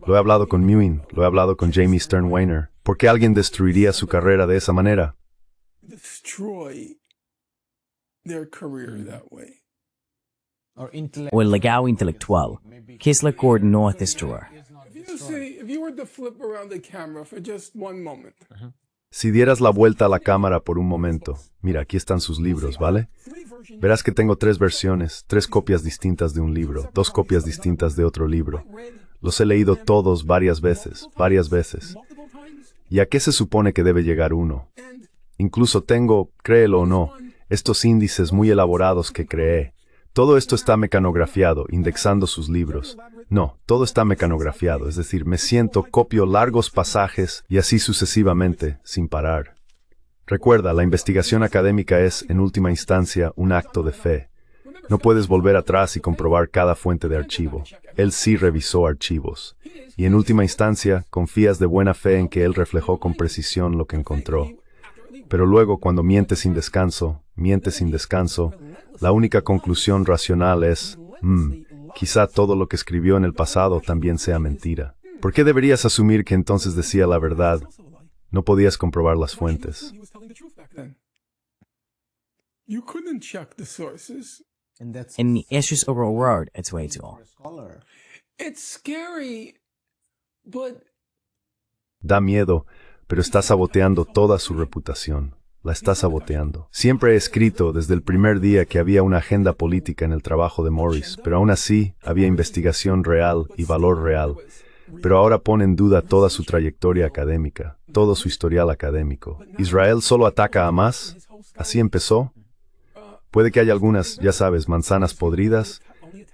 Lo he hablado con Muin, lo he hablado con Jamie Stern Weiner. ¿Por qué alguien destruiría su carrera de esa manera? O el legado intelectual. ¿Qué es lo que ordenó a destruir? Si dieras la vuelta a la cámara por un momento, mira, aquí están sus libros, ¿vale? Verás que tengo 3 versiones, 3 copias distintas de un libro, 2 copias distintas de otro libro. Los he leído todos varias veces, varias veces. ¿Y a qué se supone que debe llegar uno? Incluso tengo, créelo o no, estos índices muy elaborados que creé. Todo esto está mecanografiado, indexando sus libros. No, todo está mecanografiado, es decir, me siento, copio largos pasajes y así sucesivamente, sin parar. Recuerda, la investigación académica es, en última instancia, un acto de fe. No puedes volver atrás y comprobar cada fuente de archivo. Él sí revisó archivos. Y en última instancia, confías de buena fe en que él reflejó con precisión lo que encontró. Pero luego, cuando mientes sin descanso, la única conclusión racional es, quizá todo lo que escribió en el pasado también sea mentira. ¿Por qué deberías asumir que entonces decía la verdad? No podías comprobar las fuentes. En eso es horror, etcétera. Da miedo, pero está saboteando toda su reputación. La está saboteando. Siempre he escrito desde el primer día que había una agenda política en el trabajo de Morris, pero aún así había investigación real y valor real. Pero ahora pone en duda toda su trayectoria académica, todo su historial académico. ¿Israel solo ataca a Hamas? ¿Así empezó? Puede que haya algunas, ya sabes, manzanas podridas,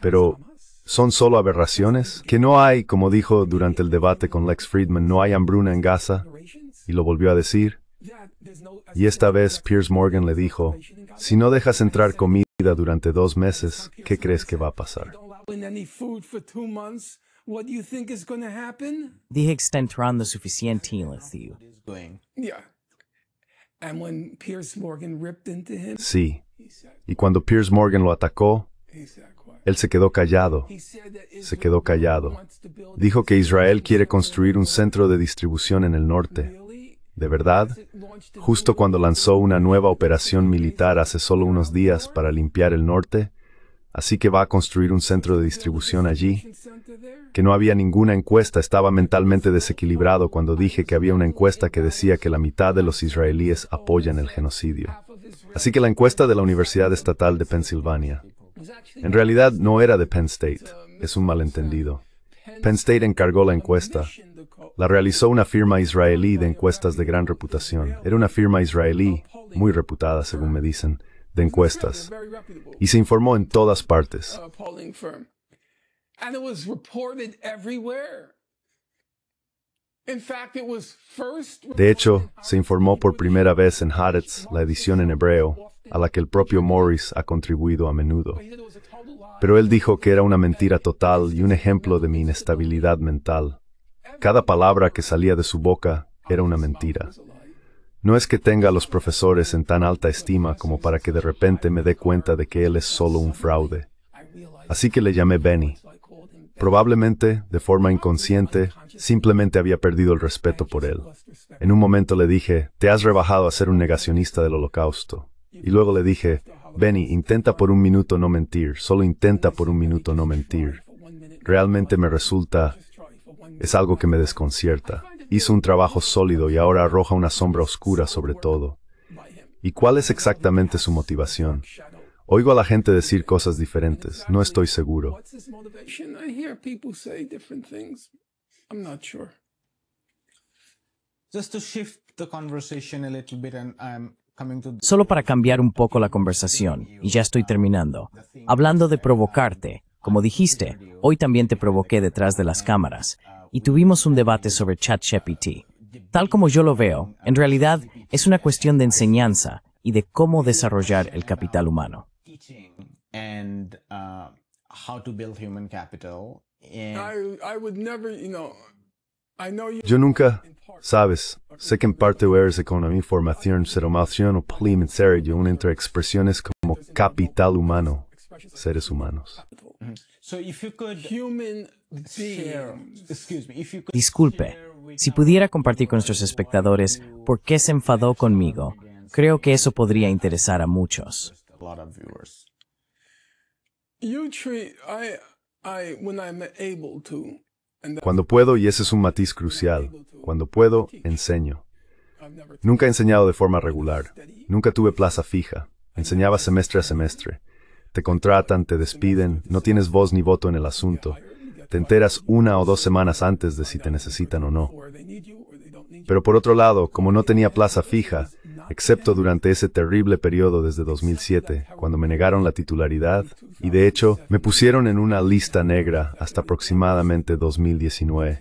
pero ¿son solo aberraciones? ¿Que no hay, como dijo durante el debate con Lex Friedman, no hay hambruna en Gaza? Y lo volvió a decir. Y esta vez Piers Morgan le dijo, si no dejas entrar comida durante 2 meses, ¿qué crees que va a pasar? Dije que está entrando suficiente en el tío. Sí. Y cuando Piers Morgan lo atacó, él se quedó callado. Se quedó callado. Dijo que Israel quiere construir un centro de distribución en el norte. ¿De verdad? Justo cuando lanzó una nueva operación militar hace solo unos días para limpiar el norte, así que va a construir un centro de distribución allí. Que no había ninguna encuesta, estaba mentalmente desequilibrado cuando dije que había una encuesta que decía que la mitad de los israelíes apoyan el genocidio. Así que la encuesta de la Universidad Estatal de Pensilvania, en realidad no era de Penn State, es un malentendido. Penn State encargó la encuesta. La realizó una firma israelí de encuestas de gran reputación. Era una firma israelí, muy reputada según me dicen, de encuestas. Y se informó en todas partes. De hecho, se informó por primera vez en Haaretz, la edición en hebreo, a la que el propio Morris ha contribuido a menudo. Pero él dijo que era una mentira total y un ejemplo de mi inestabilidad mental. Cada palabra que salía de su boca era una mentira. No es que tenga a los profesores en tan alta estima como para que de repente me dé cuenta de que él es solo un fraude. Así que le llamé Benny. Probablemente, de forma inconsciente, simplemente había perdido el respeto por él. En un momento le dije, te has rebajado a ser un negacionista del Holocausto. Y luego le dije, Benny, intenta por un minuto no mentir, solo intenta por un minuto no mentir. Realmente me resulta... es algo que me desconcierta. Hizo un trabajo sólido y ahora arroja una sombra oscura sobre todo. ¿Y cuál es exactamente su motivación? Oigo a la gente decir cosas diferentes. No estoy seguro. Solo para cambiar un poco la conversación, y ya estoy terminando. Hablando de provocarte, Como dijiste, hoy también te provoqué detrás de las cámaras y tuvimos un debate sobre ChatGPT. Tal como yo lo veo, en realidad es una cuestión de enseñanza y de cómo desarrollar el capital humano. And how to build human capital. I would never, I know you. Yo nunca, sabes, sé que en parte eres economía, formación, formación o plim en serio, una entre expresiones como capital humano, seres humanos. So if you could Human share, beings. excuse me, if you could Disculpe, si pudiera compartir con nuestros espectadores por qué se enfadó conmigo, creo que eso podría interesar a muchos. a lot of viewers. You treat, when I'm able to, and Cuando puedo, y ese es un matiz crucial, cuando puedo, enseño. I've never Nunca he enseñado de forma regular. Nunca tuve plaza fija. Enseñaba semestre a semestre. Te contratan, te despiden, no tienes voz ni voto en el asunto. Te enteras 1 o 2 semanas antes de si te necesitan o no. or they need you or they don't need Pero por otro lado, como no tenía plaza fija, excepto durante ese terrible periodo desde 2007, cuando me negaron la titularidad, y de hecho, me pusieron en una lista negra hasta aproximadamente 2019.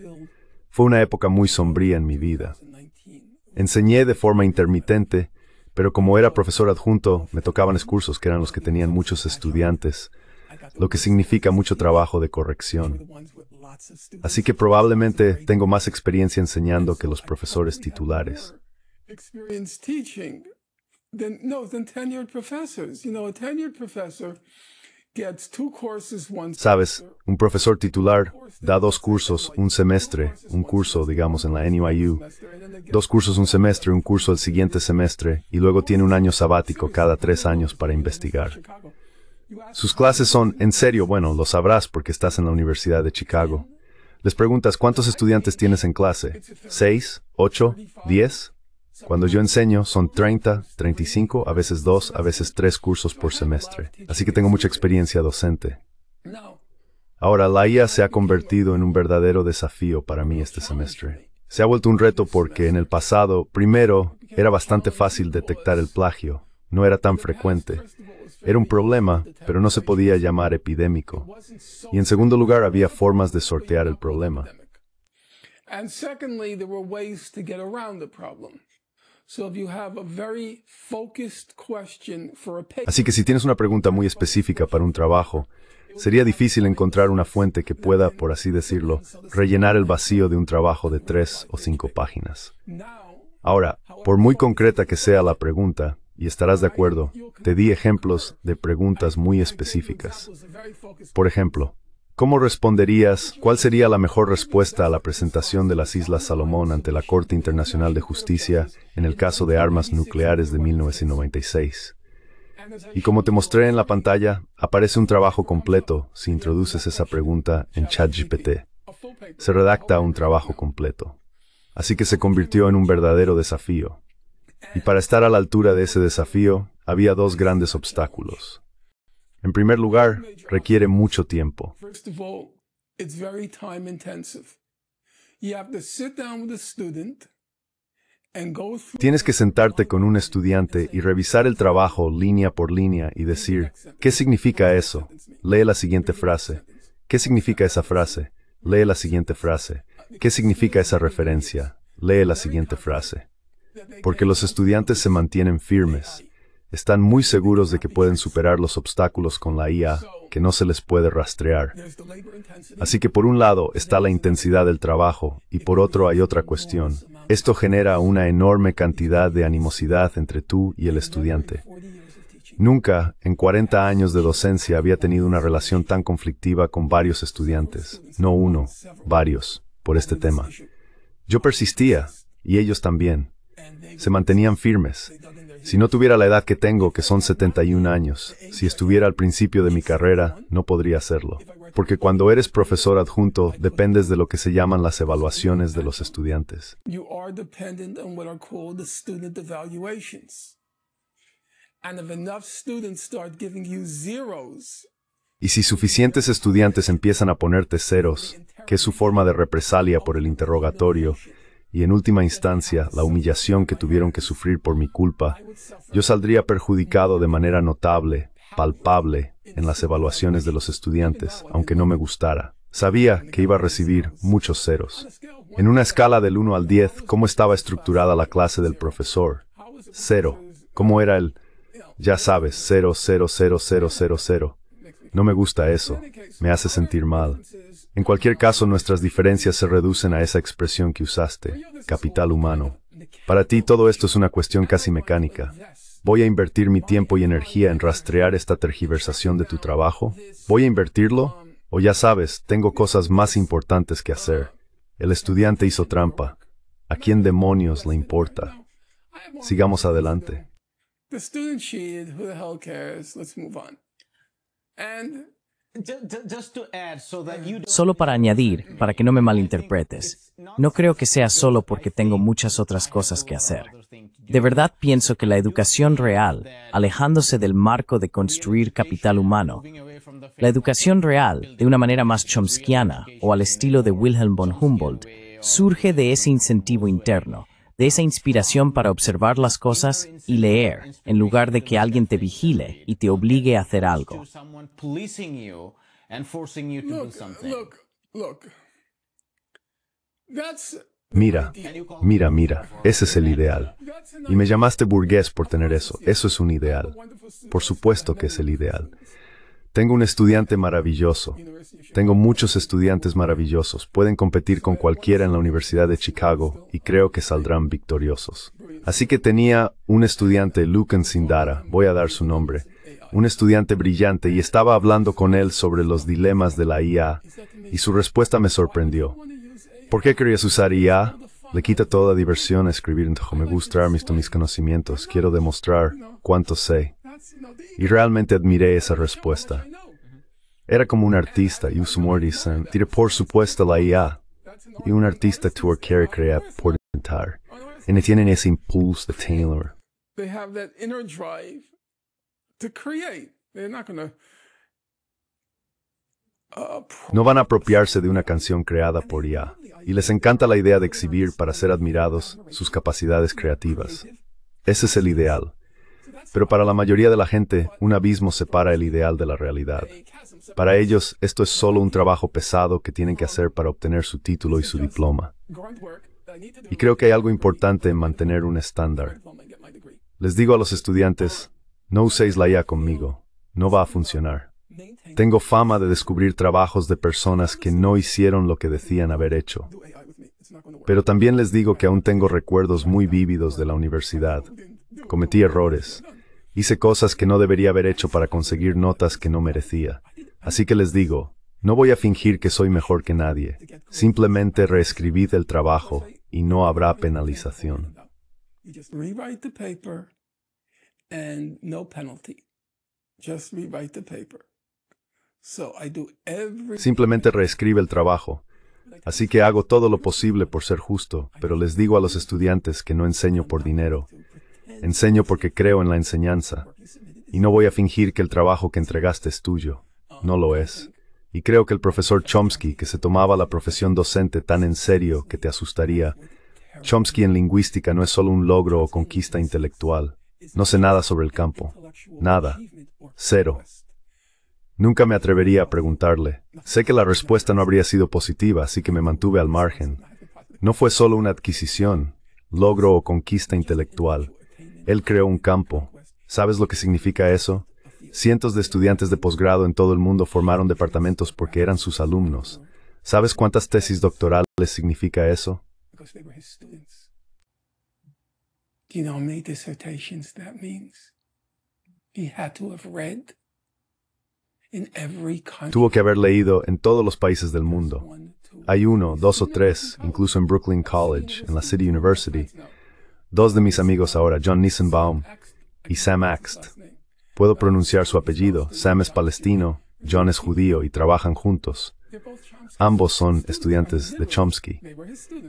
Fue una época muy sombría en mi vida. 19. Enseñé de forma intermitente, pero como era profesor adjunto, me tocaban cursos que eran los que tenían muchos estudiantes, lo que significa mucho trabajo de corrección. The ones with lots of students. Así que probablemente tengo más experiencia enseñando que los profesores titulares. Experience teaching than tenured professors. A tenured professor gets 2 courses once. Sabes, un profesor titular da 2 cursos un semestre, un curso, digamos, en la NYU, 2 cursos un semestre, un curso el siguiente semestre, y luego tiene un año sabático cada 3 años para investigar. Sus clases son, en serio, bueno, lo sabrás porque estás en la Universidad de Chicago. Les preguntas, ¿cuántos estudiantes tienes en clase? ¿6? ¿8? ¿10? Cuando yo enseño, son 30, 35, a veces 2, a veces 3 cursos por semestre. Así que tengo mucha experiencia docente. Now, Ahora, la IA se ha convertido en un verdadero desafío para mí este semestre. Se ha vuelto un reto porque en el pasado, primero, era bastante fácil detectar el plagio. No era tan frecuente. Era un problema, pero no se podía llamar epidémico. Y en segundo lugar, había formas de sortear el problema. and secondly, there were ways to get around the problem. So if you have a very focused question for a paper, Así que si tienes una pregunta muy específica para un trabajo, sería difícil encontrar una fuente que pueda, por así decirlo, rellenar el vacío de un trabajo de 3 o 5 páginas. now Ahora, por muy concreta que sea la pregunta, y estarás de acuerdo, te di ejemplos de preguntas muy específicas. was a very focused. Por ejemplo, ¿cómo responderías? ¿Cuál sería la mejor respuesta a la presentación de las Islas Salomón ante la Corte Internacional de Justicia en el caso de armas nucleares de 1996? Y como te mostré en la pantalla, aparece un trabajo completo si introduces esa pregunta en ChatGPT. A full paper. Se redacta un trabajo completo. Así que se convirtió en un verdadero desafío. Y para estar a la altura de ese desafío, había 2 grandes obstáculos. En primer lugar, requiere mucho tiempo. First of all, it's very time intensive. You have to sit down with a student and go through Tienes que sentarte con un estudiante y revisar el trabajo línea por línea y decir, ¿qué significa eso? Lee la siguiente frase. ¿Qué significa esa frase? Lee la siguiente frase. ¿Qué significa esa referencia? Lee la siguiente frase. Porque los estudiantes se mantienen firmes. Están muy seguros de que pueden superar los obstáculos con la IA, que no se les puede rastrear. there's the labor intensity. Así que por un lado está la intensidad del trabajo y por otro hay otra cuestión. Esto genera una enorme cantidad de animosidad entre tú y el estudiante. 40 years of teaching. Nunca, en 40 años de docencia, había tenido una relación tan conflictiva con varios estudiantes, no uno, varios, por este tema. Yo persistía, y ellos también. Se mantenían firmes. Si no tuviera la edad que tengo, que son 71 años, si estuviera al principio de mi carrera, no podría hacerlo. Porque cuando eres profesor adjunto, dependes de lo que se llaman las evaluaciones de los estudiantes. You are dependent on what are called the student evaluations. And if enough students start giving you zeros, Y si suficientes estudiantes empiezan a ponerte ceros, que es su forma de represalia por el interrogatorio, y en última instancia la humillación que tuvieron que sufrir por mi culpa, yo saldría perjudicado de manera notable, palpable, en las evaluaciones de los estudiantes, aunque no me gustara. Sabía que iba a recibir muchos ceros. En una escala del 1 al 10, ¿cómo estaba estructurada la clase del profesor? 0. ¿Cómo era el, ya sabes, 0, 0, 0, 0, 0, 0? No me gusta eso. Me hace sentir mal. En cualquier caso, nuestras diferencias se reducen a esa expresión que usaste, capital humano. Para ti todo esto es una cuestión casi mecánica. ¿Voy a invertir mi tiempo y energía en rastrear esta tergiversación de tu trabajo? ¿Voy a invertirlo? O ya sabes, tengo cosas más importantes que hacer. El estudiante hizo trampa. ¿A quién demonios le importa? Sigamos adelante. The student cheated. Who the hell cares? Let's move on. And Solo para añadir, para que no me malinterpretes, no creo que sea solo porque tengo muchas otras cosas que hacer. De verdad pienso que la educación real, alejándose del marco de construir capital humano, la educación real, de una manera más chomskiana o al estilo de Wilhelm von Humboldt, surge de ese incentivo interno, de esa inspiración para observar las cosas y leer, en lugar de que alguien te vigile y te obligue a hacer algo. look. That's Mira, ese es el ideal. Y me llamaste burgués por tener eso. Eso es un ideal. Por supuesto que es el ideal. Tengo un estudiante maravilloso. Tengo muchos estudiantes maravillosos. Pueden competir con cualquiera en la Universidad de Chicago y creo que saldrán victoriosos. Así que tenía un estudiante, Lucan Sindara, voy a dar su nombre, un estudiante brillante, y estaba hablando con él sobre los dilemas de la IA, y su respuesta me sorprendió. ¿Por qué querías usar IA? Le quita toda diversión a escribir, entonces me gusta mis conocimientos, quiero demostrar cuánto sé. Y realmente admiré esa respuesta. Era como un artista, y su humor dicen, tira por supuesto la IA, y un artista tuvo que crear por inventar. Y tienen ese impulso de Taylor. they have that inner drive to create. They're not going to No van a apropiarse de una canción creada por IA, y les encanta la idea de exhibir para ser admirados sus capacidades creativas. Ese es el ideal. Pero para la mayoría de la gente, un abismo separa el ideal de la realidad. Para ellos, esto es solo un trabajo pesado que tienen que hacer para obtener su título y su diploma. Y creo que hay algo importante en mantener un estándar. Les digo a los estudiantes, no uséis la IA conmigo, no va a funcionar. Tengo fama de descubrir trabajos de personas que no hicieron lo que decían haber hecho. Pero también les digo que aún tengo recuerdos muy vívidos de la universidad. Cometí errores. Hice cosas que no debería haber hecho para conseguir notas que no merecía. Así que les digo, no voy a fingir que soy mejor que nadie. Simplemente reescribid el trabajo y no habrá penalización. You just rewrite the paper and no penalty. Just rewrite the paper. So I do everything. Simplemente reescribe el trabajo. Así que hago todo lo posible por ser justo, pero les digo a los estudiantes que no enseño por dinero. Enseño porque creo en la enseñanza. Y no voy a fingir que el trabajo que entregaste es tuyo. No lo es. Y creo que el profesor Chomsky, que se tomaba la profesión docente tan en serio que te asustaría, Chomsky en lingüística no es solo un logro o conquista intelectual. No sé nada sobre el campo. Nada. Cero. Nunca me atrevería a preguntarle. Sé que la respuesta no habría sido positiva, así que me mantuve al margen. No fue solo una adquisición, logro o conquista intelectual. Él creó un campo. ¿Sabes lo que significa eso? Cientos de estudiantes de posgrado en todo el mundo formaron departamentos porque eran sus alumnos. ¿Sabes cuántas tesis doctorales significa eso? Because they were his students. Do you know how many dissertations that means? He had to have read in every country. Tuvo que haber leído en todos los países del mundo. Hay 1, 2 o 3, incluso en Brooklyn College, en la City University. 2 de mis amigos ahora, John Nissenbaum y Sam Axt. Puedo pronunciar su apellido. Sam es palestino, John es judío y trabajan juntos. Ambos son estudiantes de Chomsky.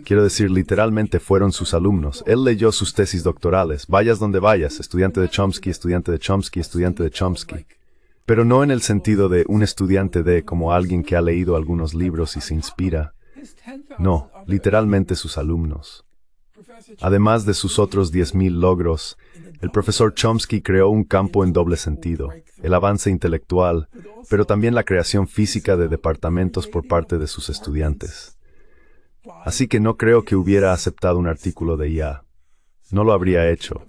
Quiero decir, literalmente fueron sus alumnos. Él leyó sus tesis doctorales. Vayas donde vayas, estudiante de Chomsky, estudiante de Chomsky, estudiante de Chomsky. Pero no en el sentido de un estudiante de como alguien que ha leído algunos libros y se inspira. No, literalmente sus alumnos. Además de sus otros 10.000 logros, el profesor Chomsky creó un campo en doble sentido, el avance intelectual, pero también la creación física de departamentos por parte de sus estudiantes. Así que no creo que hubiera aceptado un artículo de IA. No lo habría hecho.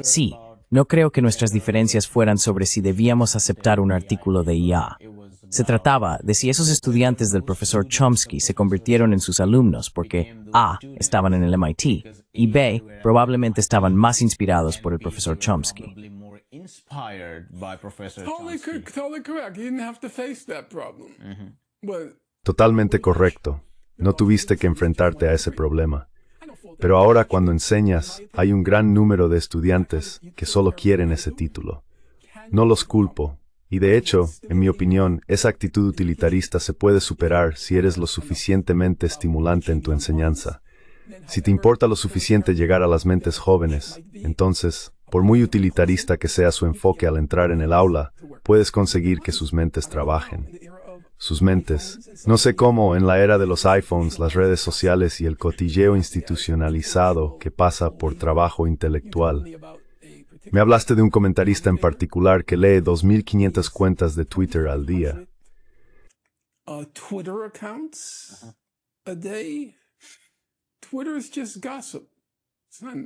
Sí, no creo que nuestras diferencias fueran sobre si debíamos aceptar un artículo de IA. Se trataba de si esos estudiantes del profesor Chomsky se convirtieron en sus alumnos porque A, estaban en el MIT, y B, probablemente estaban más inspirados por el profesor Chomsky. Totalmente correcto. No tuviste que enfrentarte a ese problema. Pero ahora cuando enseñas, hay un gran número de estudiantes que solo quieren ese título. No los culpo. Y de hecho, en mi opinión, esa actitud utilitarista se puede superar si eres lo suficientemente estimulante en tu enseñanza. Si te importa lo suficiente llegar a las mentes jóvenes, entonces, por muy utilitarista que sea su enfoque al entrar en el aula, puedes conseguir que sus mentes trabajen. Sus mentes. No sé cómo, en la era de los iPhones, las redes sociales y el cotilleo institucionalizado que pasa por trabajo intelectual. Me hablaste de un comentarista en particular que lee 2.500 cuentas de Twitter al día. Twitter accounts a day. Twitter is just gossip.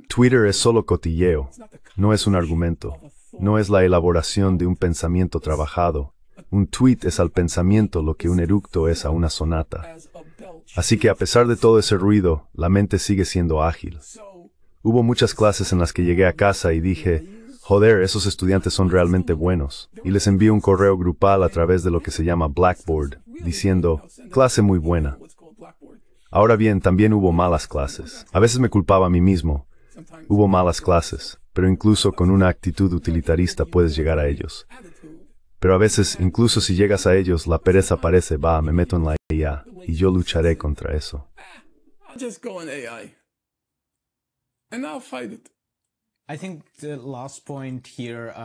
Twitter es solo cotilleo, no es un argumento, no es la elaboración de un pensamiento trabajado. Un tweet es al pensamiento lo que un eructo es a una sonata. Así que a pesar de todo ese ruido, la mente sigue siendo ágil. Hubo muchas clases en las que llegué a casa y dije, joder, esos estudiantes son realmente buenos. Y les envío un correo grupal a través de lo que se llama Blackboard, diciendo, clase muy buena. Ahora bien, también hubo malas clases. A veces me culpaba a mí mismo. Hubo malas clases, pero incluso con una actitud utilitarista puedes llegar a ellos. Pero a veces, incluso si llegas a ellos, la pereza aparece, me meto en la IA, y yo lucharé contra eso.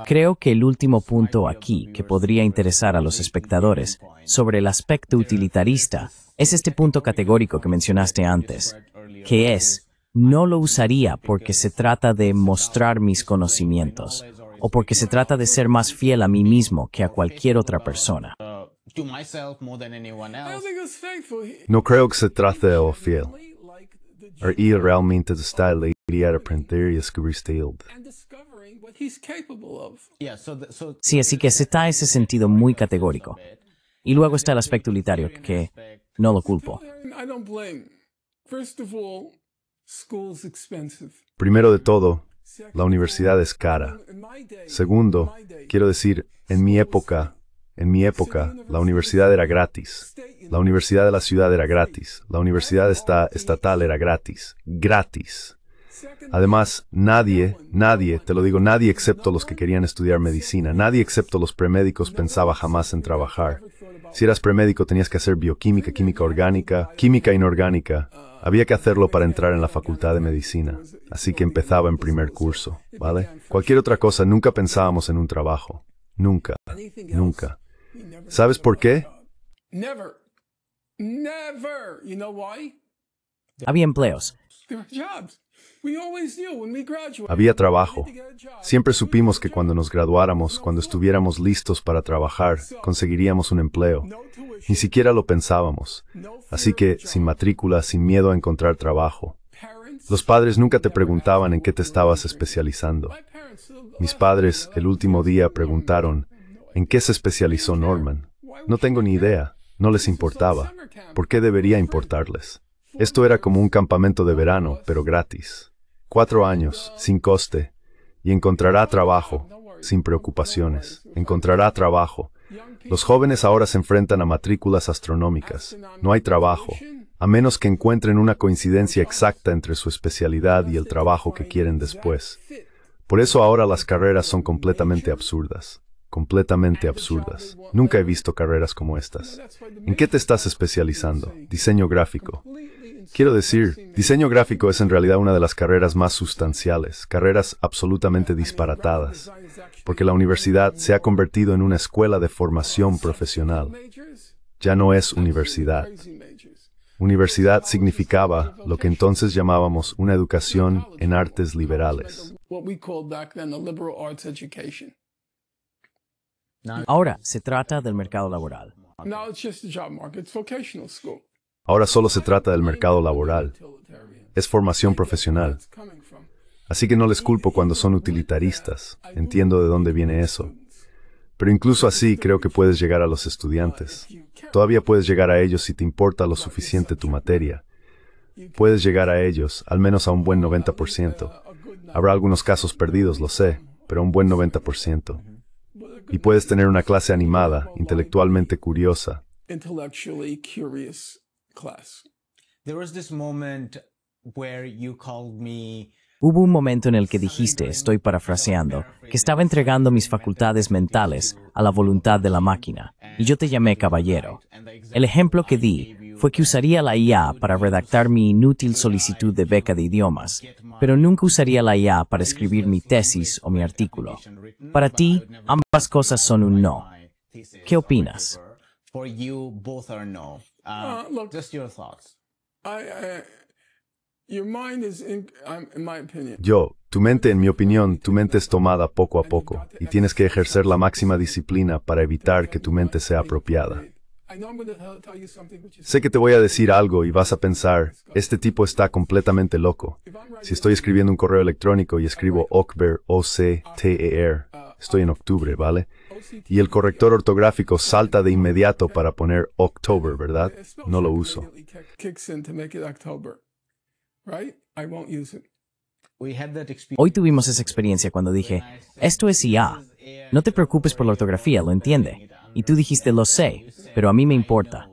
Creo que el último punto aquí que podría interesar a los espectadores sobre el aspecto utilitarista es este punto categórico que mencionaste antes, que es, no lo usaría porque se trata de mostrar mis conocimientos, o porque se trata de ser más fiel a mí mismo que a cualquier otra persona. No creo que se trate de fiel. Ir realmente de estar a aprender y descubrir Sí, así que se está ese sentido muy categórico. Y luego está el aspecto utilitario, que no lo culpo. Primero de todo, la universidad es cara. Segundo, quiero decir, en mi época, la universidad era gratis. La universidad de la ciudad era gratis. La universidad estatal era gratis. Gratis. Además, nadie, te lo digo, nadie excepto los que querían estudiar medicina, nadie excepto los premédicos pensaba jamás en trabajar. Si eras premédico tenías que hacer bioquímica, química orgánica, química inorgánica. Había que hacerlo para entrar en la facultad de medicina. Así que empezaba en primer curso, ¿vale? Cualquier otra cosa, nunca pensábamos en un trabajo. Nunca. Nunca. ¿Sabes por qué? Había empleos. Había trabajo. Siempre supimos que cuando nos graduáramos, cuando estuviéramos listos para trabajar, conseguiríamos un empleo. Ni siquiera lo pensábamos. Así que, sin matrícula, sin miedo a encontrar trabajo. Los padres nunca te preguntaban en qué te estabas especializando. Mis padres, el último día, preguntaron, ¿en qué se especializó Norman? No tengo ni idea. No les importaba. ¿Por qué debería importarles? Esto era como un campamento de verano, pero gratis. 4 años, sin coste. Y encontrará trabajo, sin preocupaciones. Encontrará trabajo. Los jóvenes ahora se enfrentan a matrículas astronómicas. No hay trabajo, a menos que encuentren una coincidencia exacta entre su especialidad y el trabajo que quieren después. Por eso ahora las carreras son completamente absurdas. Completamente absurdas. Nunca he visto carreras como estas. ¿En qué te estás especializando? Diseño gráfico. Quiero decir, diseño gráfico es en realidad una de las carreras más sustanciales, carreras absolutamente disparatadas, porque la universidad se ha convertido en una escuela de formación profesional. Ya no es universidad. Universidad significaba lo que entonces llamábamos una educación en artes liberales. Ahora se trata del mercado laboral. Ahora solo se trata del mercado laboral. Es formación profesional. Así que no les culpo cuando son utilitaristas. Entiendo de dónde viene eso. Pero incluso así creo que puedes llegar a los estudiantes. Todavía puedes llegar a ellos si te importa lo suficiente tu materia. Puedes llegar a ellos, al menos a un buen 90%. Habrá algunos casos perdidos, lo sé, pero un buen 90%. Y puedes tener una clase animada, intelectualmente curiosa. Hubo un momento en el que dijiste, estoy parafraseando, que estaba entregando mis facultades mentales a la voluntad de la máquina, y yo te llamé caballero. El ejemplo que di fue que usaría la IA para redactar mi inútil solicitud de beca de idiomas, pero nunca usaría la IA para escribir mi tesis o mi artículo. Para ti, ambas cosas son un no. ¿Qué opinas? Tu mente, en mi opinión, tu mente es tomada poco a poco, y tienes que ejercer la máxima disciplina para evitar que tu mente sea apropiada. Sé que te voy a decir algo y vas a pensar, este tipo está completamente loco. Si estoy escribiendo un correo electrónico y escribo October, O-C-T-E-R, estoy en octubre, ¿vale? Y el corrector ortográfico salta de inmediato para poner October, ¿verdad? No lo uso. Hoy tuvimos esa experiencia cuando dije, esto es IA. No te preocupes por la ortografía, lo entiende. Y tú dijiste, lo sé, pero a mí me importa.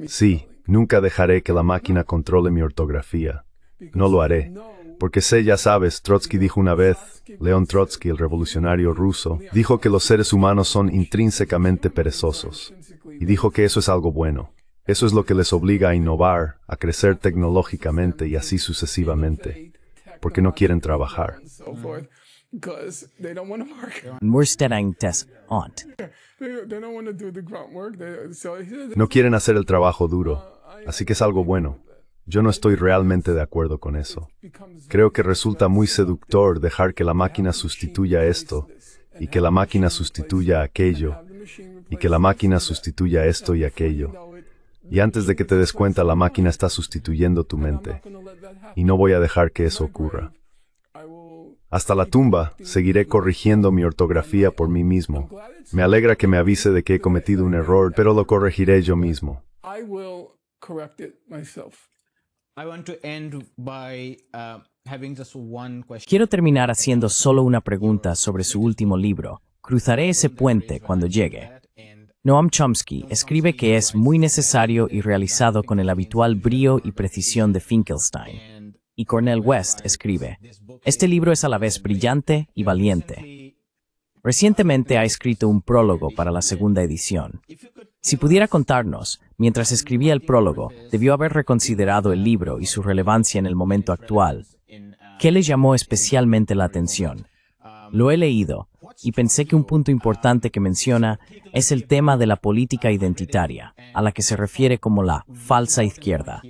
Sí, nunca dejaré que la máquina controle mi ortografía. No lo haré. Porque sé, ya sabes, Trotsky dijo una vez, León Trotsky, el revolucionario ruso, dijo que los seres humanos son intrínsecamente perezosos. Y dijo que eso es algo bueno. Eso es lo que les obliga a innovar, a crecer tecnológicamente y así sucesivamente. Porque no quieren trabajar. No quieren hacer el trabajo duro, así que es algo bueno. Yo no estoy realmente de acuerdo con eso. Creo que resulta muy seductor dejar que la máquina sustituya esto, y que la máquina sustituya aquello, y que la máquina sustituya esto y aquello. Y antes de que te des cuenta, la máquina está sustituyendo tu mente. Y no voy a dejar que eso ocurra. Hasta la tumba, seguiré corrigiendo mi ortografía por mí mismo. Me alegra que me avise de que he cometido un error, pero lo corregiré yo mismo. Quiero terminar haciendo solo una pregunta sobre su último libro. Cruzaré ese puente cuando llegue. Noam Chomsky escribe que es muy necesario y realizado con el habitual brío y precisión de Finkelstein. Y Cornel West escribe, este libro es a la vez brillante y valiente. Recientemente ha escrito un prólogo para la segunda edición. Si pudiera contarnos, mientras escribía el prólogo, debió haber reconsiderado el libro y su relevancia en el momento actual. ¿Qué le llamó especialmente la atención? Lo he leído, y pensé que un punto importante que menciona es el tema de la política identitaria, a la que se refiere como la falsa izquierda,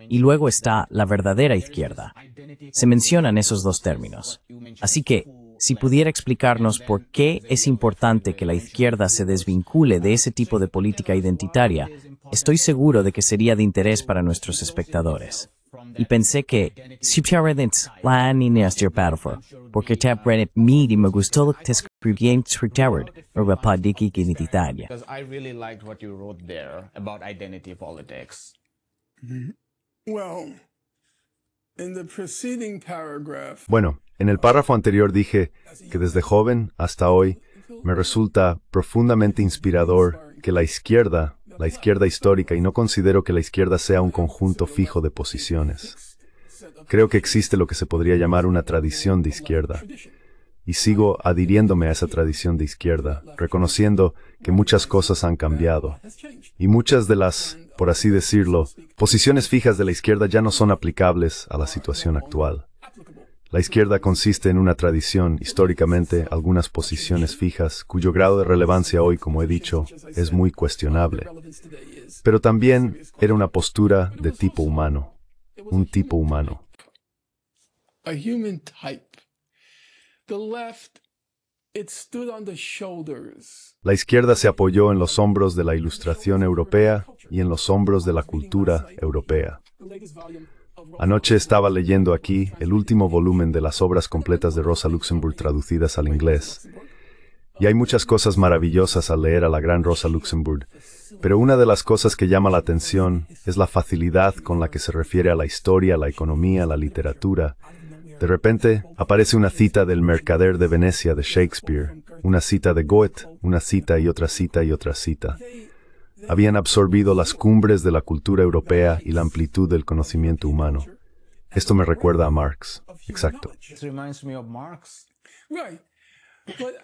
y luego está la verdadera izquierda. Se mencionan esos dos términos. Así que, si pudiera explicarnos por qué es importante que la izquierda se desvincule de ese tipo de política identitaria, estoy seguro de que sería de interés para nuestros espectadores. Y pensé que, si la porque te y me gustó lo que te escribí en Twitter, sobre política identitaria. Bueno, en el párrafo anterior dije que desde joven hasta hoy me resulta profundamente inspirador que la izquierda histórica, y no considero que la izquierda sea un conjunto fijo de posiciones. Creo que existe lo que se podría llamar una tradición de izquierda. y sigo adhiriéndome a esa tradición de izquierda, reconociendo que muchas cosas han cambiado. Y muchas de las, por así decirlo, posiciones fijas de la izquierda ya no son aplicables a la situación actual. La izquierda consiste en una tradición, históricamente, algunas posiciones fijas, cuyo grado de relevancia hoy, como he dicho, es muy cuestionable. Pero también era una postura de tipo humano, un tipo humano. A human type. The left, it stood on the shoulders. La izquierda se apoyó en los hombros de la Ilustración europea y en los hombros de la cultura europea. Anoche estaba leyendo aquí el último volumen de las obras completas de Rosa Luxemburg traducidas al inglés. Y hay muchas cosas maravillosas al leer a la gran Rosa Luxemburg, pero una de las cosas que llama la atención es la facilidad con la que se refiere a la historia, la economía, la literatura. De repente, aparece una cita del Mercader de Venecia de Shakespeare, una cita de Goethe, una cita y otra cita y otra cita. Habían absorbido las cumbres de la cultura europea y la amplitud del conocimiento humano. Esto me recuerda a Marx. Exacto. It reminds me of Marx. Right. But,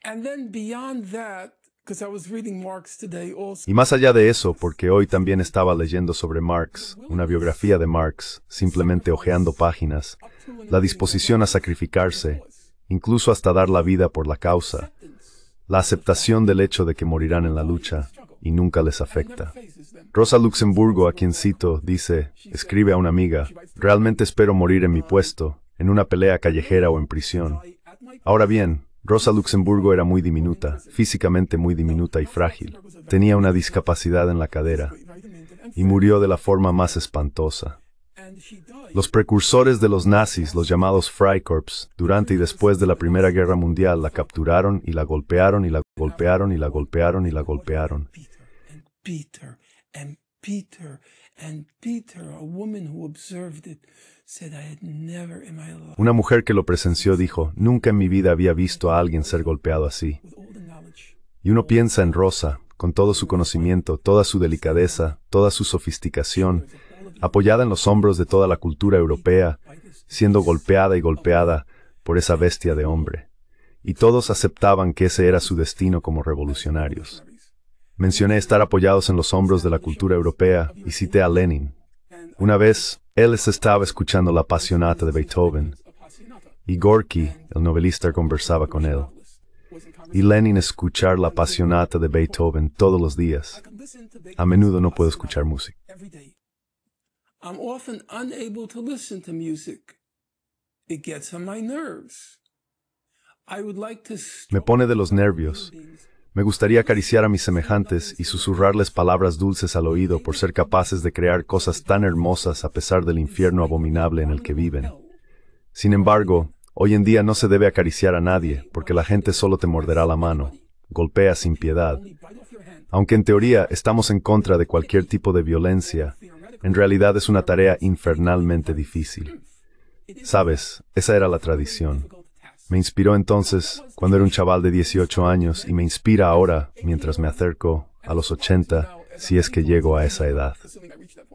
and then beyond that, because I was reading Marx today also. Y más allá de eso, porque hoy también estaba leyendo sobre Marx, una biografía de Marx, simplemente hojeando páginas, la disposición a sacrificarse, incluso hasta dar la vida por la causa, la aceptación del hecho de que morirán en la lucha, y nunca les afecta. Rosa Luxemburgo, a quien cito, dice, escribe a una amiga, realmente espero morir en mi puesto, en una pelea callejera o en prisión. Ahora bien, Rosa Luxemburgo era muy diminuta, físicamente muy diminuta y frágil. Tenía una discapacidad en la cadera, y murió de la forma más espantosa. Los precursores de los nazis, los llamados Freikorps, durante y después de la Primera Guerra Mundial, la capturaron y la golpearon y la golpearon y la golpearon y la golpearon. Una mujer que lo presenció dijo, nunca en mi vida había visto a alguien ser golpeado así. Y uno piensa en Rosa, con todo su conocimiento, toda su delicadeza, toda su sofisticación, apoyada en los hombros de toda la cultura europea, siendo golpeada y golpeada por esa bestia de hombre. Y todos aceptaban que ese era su destino como revolucionarios. Mencioné estar apoyados en los hombros de la cultura europea y cité a Lenin. Una vez, él estaba escuchando la Passionata de Beethoven, y Gorky, el novelista, conversaba con él. Y Lenin escuchar la Passionata de Beethoven todos los días. A menudo no puedo escuchar música. I'm often unable to listen to music. It gets on my nerves. I would like to Me pone de los nervios. Me gustaría acariciar a mis semejantes y susurrarles palabras dulces al oído por ser capaces de crear cosas tan hermosas a pesar del infierno abominable en el que viven. Sin embargo, hoy en día no se debe acariciar a nadie, porque la gente solo te morderá la mano, golpea sin piedad. Aunque en teoría estamos en contra de cualquier tipo de violencia, en realidad es una tarea infernalmente difícil. Sabes, esa era la tradición. Me inspiró entonces, cuando era un chaval de 18 años, y me inspira ahora, mientras me acerco a los 80, si es que llego a esa edad.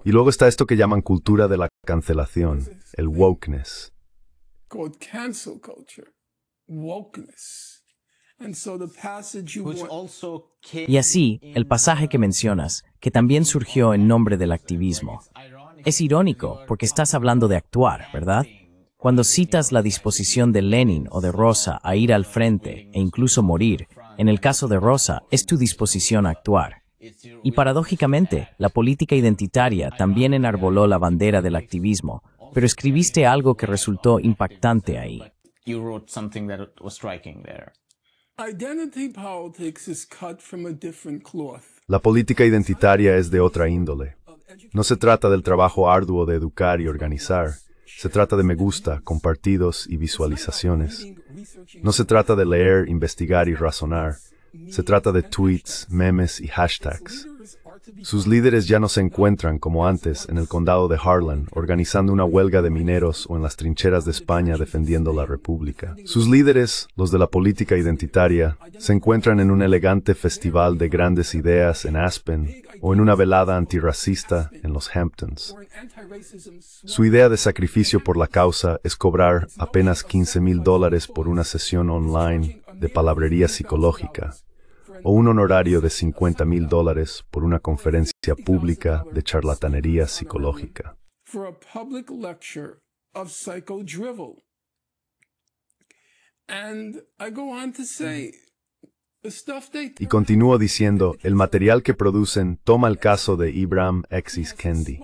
Y luego está esto que llaman cultura de la cancelación, el wokeness. called cancel culture, wokeness. And so the passage you Which want, also Y así, el pasaje que mencionas, que también surgió en nombre del activismo. Es irónico, porque estás hablando de actuar, ¿verdad? Cuando citas la disposición de Lenin o de Rosa a ir al frente e incluso morir, en el caso de Rosa, es tu disposición a actuar. Y paradójicamente, la política identitaria también enarboló la bandera del activismo, pero escribiste algo que resultó impactante ahí. you wrote something that was striking there. identity politics is cut from a different cloth. La política identitaria es de otra índole. No se trata del trabajo arduo de educar y organizar. Se trata de me gusta, compartidos y visualizaciones. No se trata de leer, investigar y razonar. Se trata de tweets, memes y hashtags. Sus líderes ya no se encuentran, como antes, en el condado de Harlan, organizando una huelga de mineros o en las trincheras de España defendiendo la República. Sus líderes, los de la política identitaria, se encuentran en un elegante festival de grandes ideas en Aspen, o en una velada antirracista en los Hamptons. Su idea de sacrificio por la causa es cobrar apenas $15,000 por una sesión online de palabrería psicológica o un honorario de $50,000 por una conferencia pública de charlatanería psicológica. Y continúo diciendo, el material que producen toma el caso de Ibram X. Kendi.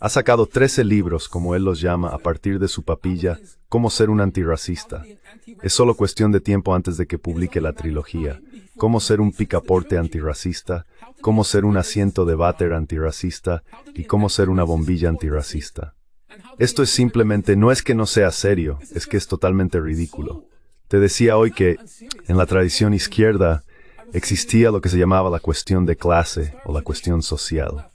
Ha sacado 13 libros, como él los llama, a partir de su papilla, Cómo ser un antirracista. Es solo cuestión de tiempo antes de que publique la trilogía. Cómo ser un picaporte antirracista, cómo ser un asiento de váter antirracista y cómo ser una bombilla antirracista. Esto es simplemente, no es que no sea serio, es que es totalmente ridículo. Te decía hoy que, en la tradición izquierda, existía lo que se llamaba la cuestión de clase o la cuestión social.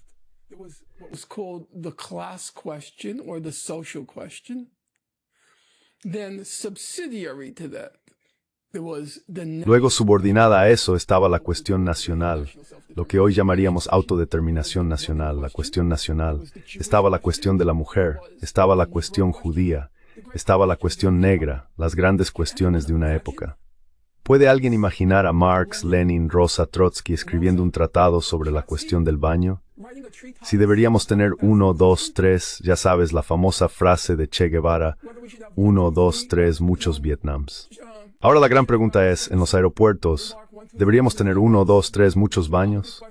Luego, subordinada a eso, estaba la cuestión nacional, lo que hoy llamaríamos autodeterminación nacional, la cuestión nacional. Estaba la cuestión de la mujer, estaba la cuestión judía, estaba la cuestión negra, las grandes cuestiones de una época. ¿Puede alguien imaginar a Marx, Lenin, Rosa, Trotsky escribiendo un tratado sobre la cuestión del baño? Si deberíamos tener 1, 2, 3, ya sabes la famosa frase de Che Guevara, 1, 2, 3, muchos Vietnams. Ahora la gran pregunta es, en los aeropuertos, ¿deberíamos tener 1, 2, 3, muchos baños?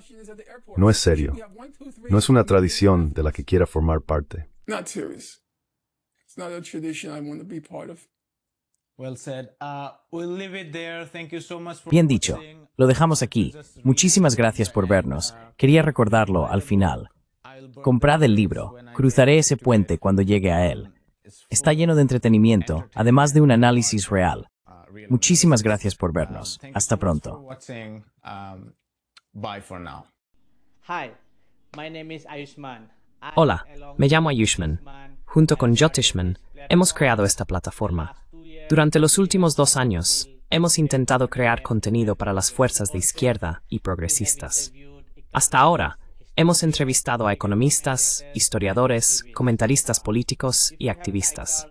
No es serio. No es una tradición de la que quiera formar parte. Bien dicho. Lo dejamos aquí. Muchísimas gracias por vernos. Quería recordarlo al final. Comprad el libro. Cruzaré ese puente cuando llegue a él. Está lleno de entretenimiento, además de un análisis real. Muchísimas gracias por vernos. Hasta pronto. Hola, me llamo Ayushman. Junto con Jyotishman, hemos creado esta plataforma. Durante los últimos 2 años, hemos intentado crear contenido para las fuerzas de izquierda y progresistas. Hasta ahora, hemos entrevistado a economistas, historiadores, comentaristas políticos y activistas.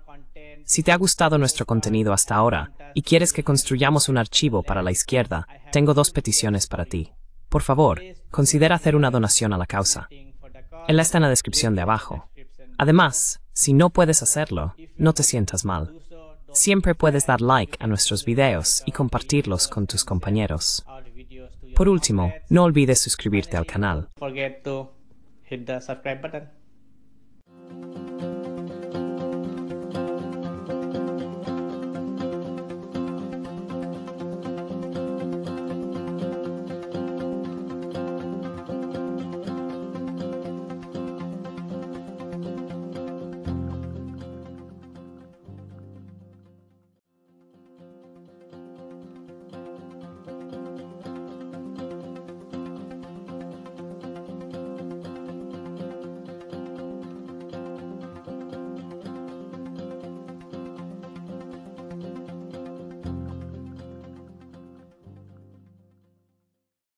Si te ha gustado nuestro contenido hasta ahora y quieres que construyamos un archivo para la izquierda, tengo 2 peticiones para ti. Por favor, considera hacer una donación a la causa. Él está en la descripción de abajo. Además, si no puedes hacerlo, no te sientas mal. Siempre puedes dar like a nuestros videos y compartirlos con tus compañeros. Por último, no olvides suscribirte al canal. Forget to hit the subscribe button.